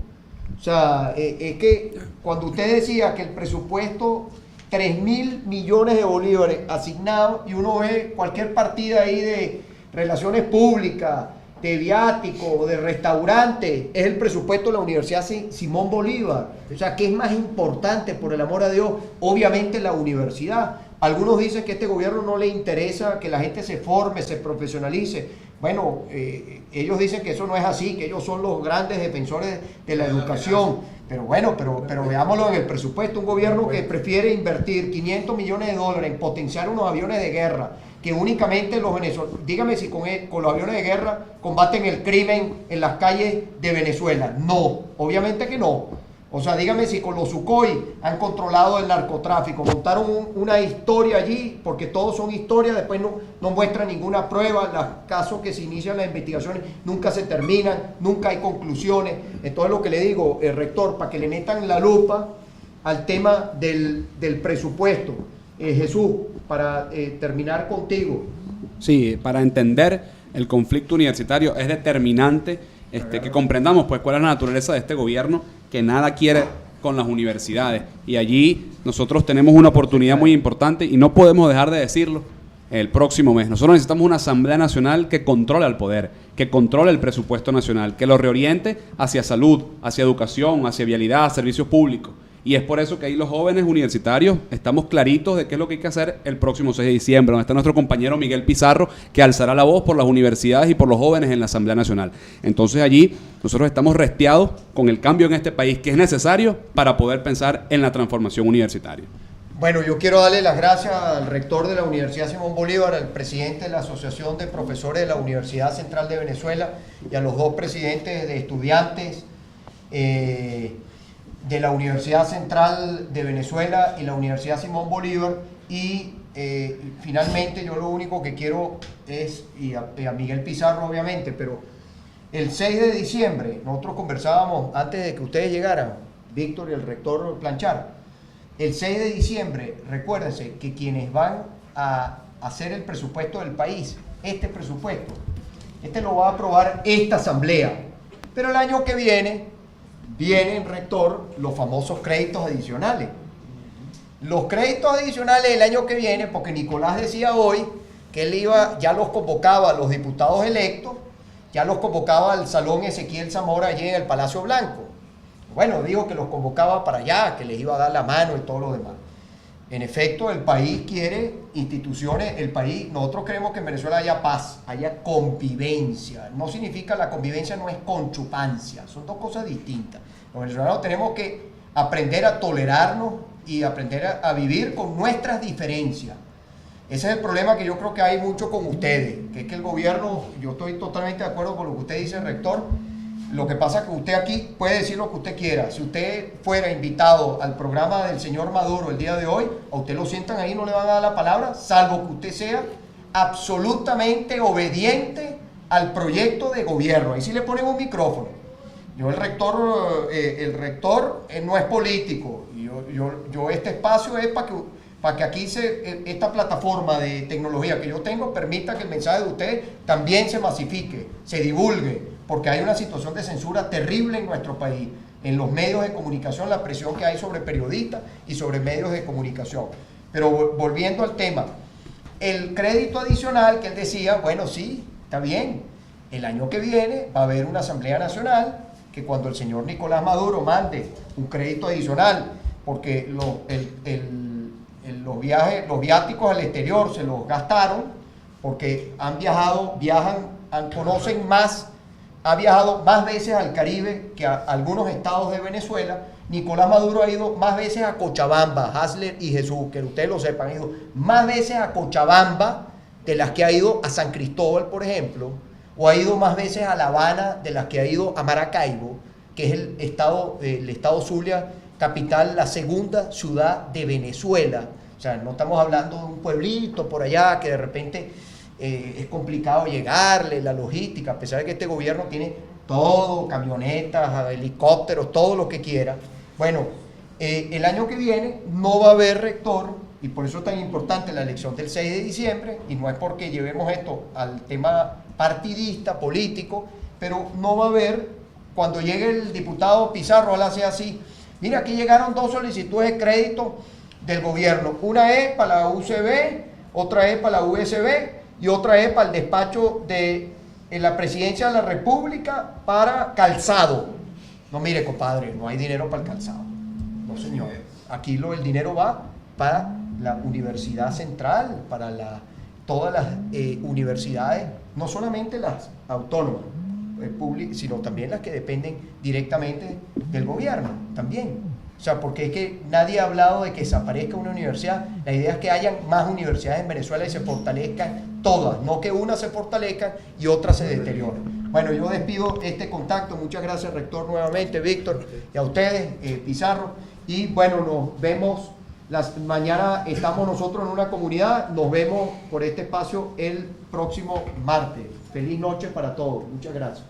O sea, es que cuando usted decía que el presupuesto 3.000 millones de bolívares asignados y uno ve cualquier partida ahí de relaciones públicas, de viático, de restaurante, es el presupuesto de la Universidad Simón Bolívar. O sea, ¿qué es más importante, por el amor a Dios? Obviamente la universidad. Algunos dicen que a este gobierno no le interesa que la gente se forme, se profesionalice. Bueno, ellos dicen que eso no es así, que ellos son los grandes defensores de la educación. Pero bueno, pero veámoslo en el presupuesto. Un gobierno que prefiere invertir 500 millones de dólares en potenciar unos aviones de guerra, que únicamente los venezolanos, dígame si con los aviones de guerra combaten el crimen en las calles de Venezuela. No, obviamente que no. O sea, dígame si con los Sukhoi han controlado el narcotráfico, montaron una historia allí, porque todos son historias, después no muestran ninguna prueba, los casos que se inician las investigaciones nunca se terminan, nunca hay conclusiones. Entonces lo que le digo, el rector, para que le metan la lupa al tema del presupuesto. Jesús, para terminar contigo. Sí, para entender el conflicto universitario es determinante que comprendamos pues cuál es la naturaleza de este gobierno, que nada quiere con las universidades. Y allí nosotros tenemos una oportunidad muy importante y no podemos dejar de decirlo el próximo mes. Nosotros necesitamos una Asamblea Nacional que controle el poder, que controle el presupuesto nacional, que lo reoriente hacia salud, hacia educación, hacia vialidad, servicios públicos. Y es por eso que ahí los jóvenes universitarios estamos claritos de qué es lo que hay que hacer el próximo 6 de diciembre, donde está nuestro compañero Miguel Pizarro, que alzará la voz por las universidades y por los jóvenes en la Asamblea Nacional. Entonces allí nosotros estamos resteados con el cambio en este país que es necesario para poder pensar en la transformación universitaria. Bueno, yo quiero darle las gracias al rector de la Universidad Simón Bolívar, al presidente de la Asociación de Profesores de la Universidad Central de Venezuela y a los dos presidentes de estudiantes de la Universidad Central de Venezuela y la Universidad Simón Bolívar. Y finalmente yo lo único que quiero es, y a Miguel Pizarro obviamente, pero El 6 de diciembre, nosotros conversábamos antes de que ustedes llegaran, Víctor y el rector Planchar. El 6 de diciembre, recuérdense que quienes van a hacer el presupuesto del país, este presupuesto, este lo va a aprobar esta asamblea. Pero el año que vienen, rector, los famosos créditos adicionales. Los créditos adicionales del año que viene, porque Nicolás decía hoy que él ya los convocaba a los diputados electos, ya los convocaba al Salón Ezequiel Zamora allí en el Palacio Blanco. Bueno, dijo que los convocaba para allá, que les iba a dar la mano y todo lo demás. En efecto, el país quiere instituciones, nosotros queremos que en Venezuela haya paz, haya convivencia. No significa, la convivencia no es conchupancia, son dos cosas distintas. Los venezolanos tenemos que aprender a tolerarnos y aprender a vivir con nuestras diferencias. Ese es el problema que yo creo que hay mucho con ustedes, que es que el gobierno, yo estoy totalmente de acuerdo con lo que usted dice, rector. Lo que pasa es que usted aquí puede decir lo que usted quiera. Si usted fuera invitado al programa del señor Maduro el día de hoy, a usted lo sientan ahí, no le van a dar la palabra, salvo que usted sea absolutamente obediente al proyecto de gobierno. Ahí sí le ponen un micrófono. El rector no es político. Este espacio es para que aquí esta plataforma de tecnología que yo tengo permita que el mensaje de usted también se masifique, se divulgue, porque hay una situación de censura terrible en nuestro país, en los medios de comunicación, la presión que hay sobre periodistas y sobre medios de comunicación. Pero volviendo al tema, el crédito adicional que él decía, bueno, sí, está bien, el año que viene va a haber una Asamblea Nacional que cuando el señor Nicolás Maduro mande un crédito adicional, porque los viáticos al exterior se los gastaron, porque ha viajado más veces al Caribe que a algunos estados de Venezuela. Nicolás Maduro ha ido más veces a Cochabamba, Hasler y Jesús, que ustedes lo sepan, ha ido más veces a Cochabamba de las que ha ido a San Cristóbal, por ejemplo, o ha ido más veces a La Habana de las que ha ido a Maracaibo, que es el estado Zulia, capital, la segunda ciudad de Venezuela. O sea, no estamos hablando de un pueblito por allá que de repente es complicado llegarle, la logística, a pesar de que este gobierno tiene todo, camionetas, helicópteros, todo lo que quiera. Bueno, el año que viene no va a haber rector, y por eso es tan importante la elección del 6 de diciembre, y no es porque llevemos esto al tema partidista, político, pero no va a haber, cuando llegue el diputado Pizarro, ojalá sea así. Mira, aquí llegaron 2 solicitudes de crédito del gobierno. Una es para la UCB, otra es para la USB y otra es para el despacho de la Presidencia de la República para calzado. No, mire, compadre, no hay dinero para el calzado. No, señor. Aquí el dinero va para la Universidad Central, para todas las universidades, no solamente las autónomas, sino también las que dependen directamente del gobierno, también. O sea, porque es que nadie ha hablado de que desaparezca una universidad. La idea es que hayan más universidades en Venezuela y se fortalezcan todas, no que una se fortalezca y otra se deteriore. Bueno, yo despido este contacto. Muchas gracias, rector, nuevamente, Víctor, y a ustedes, Pizarro. Y bueno, nos vemos, mañana estamos nosotros en una comunidad, nos vemos por este espacio el próximo martes. Feliz noche para todos. Muchas gracias.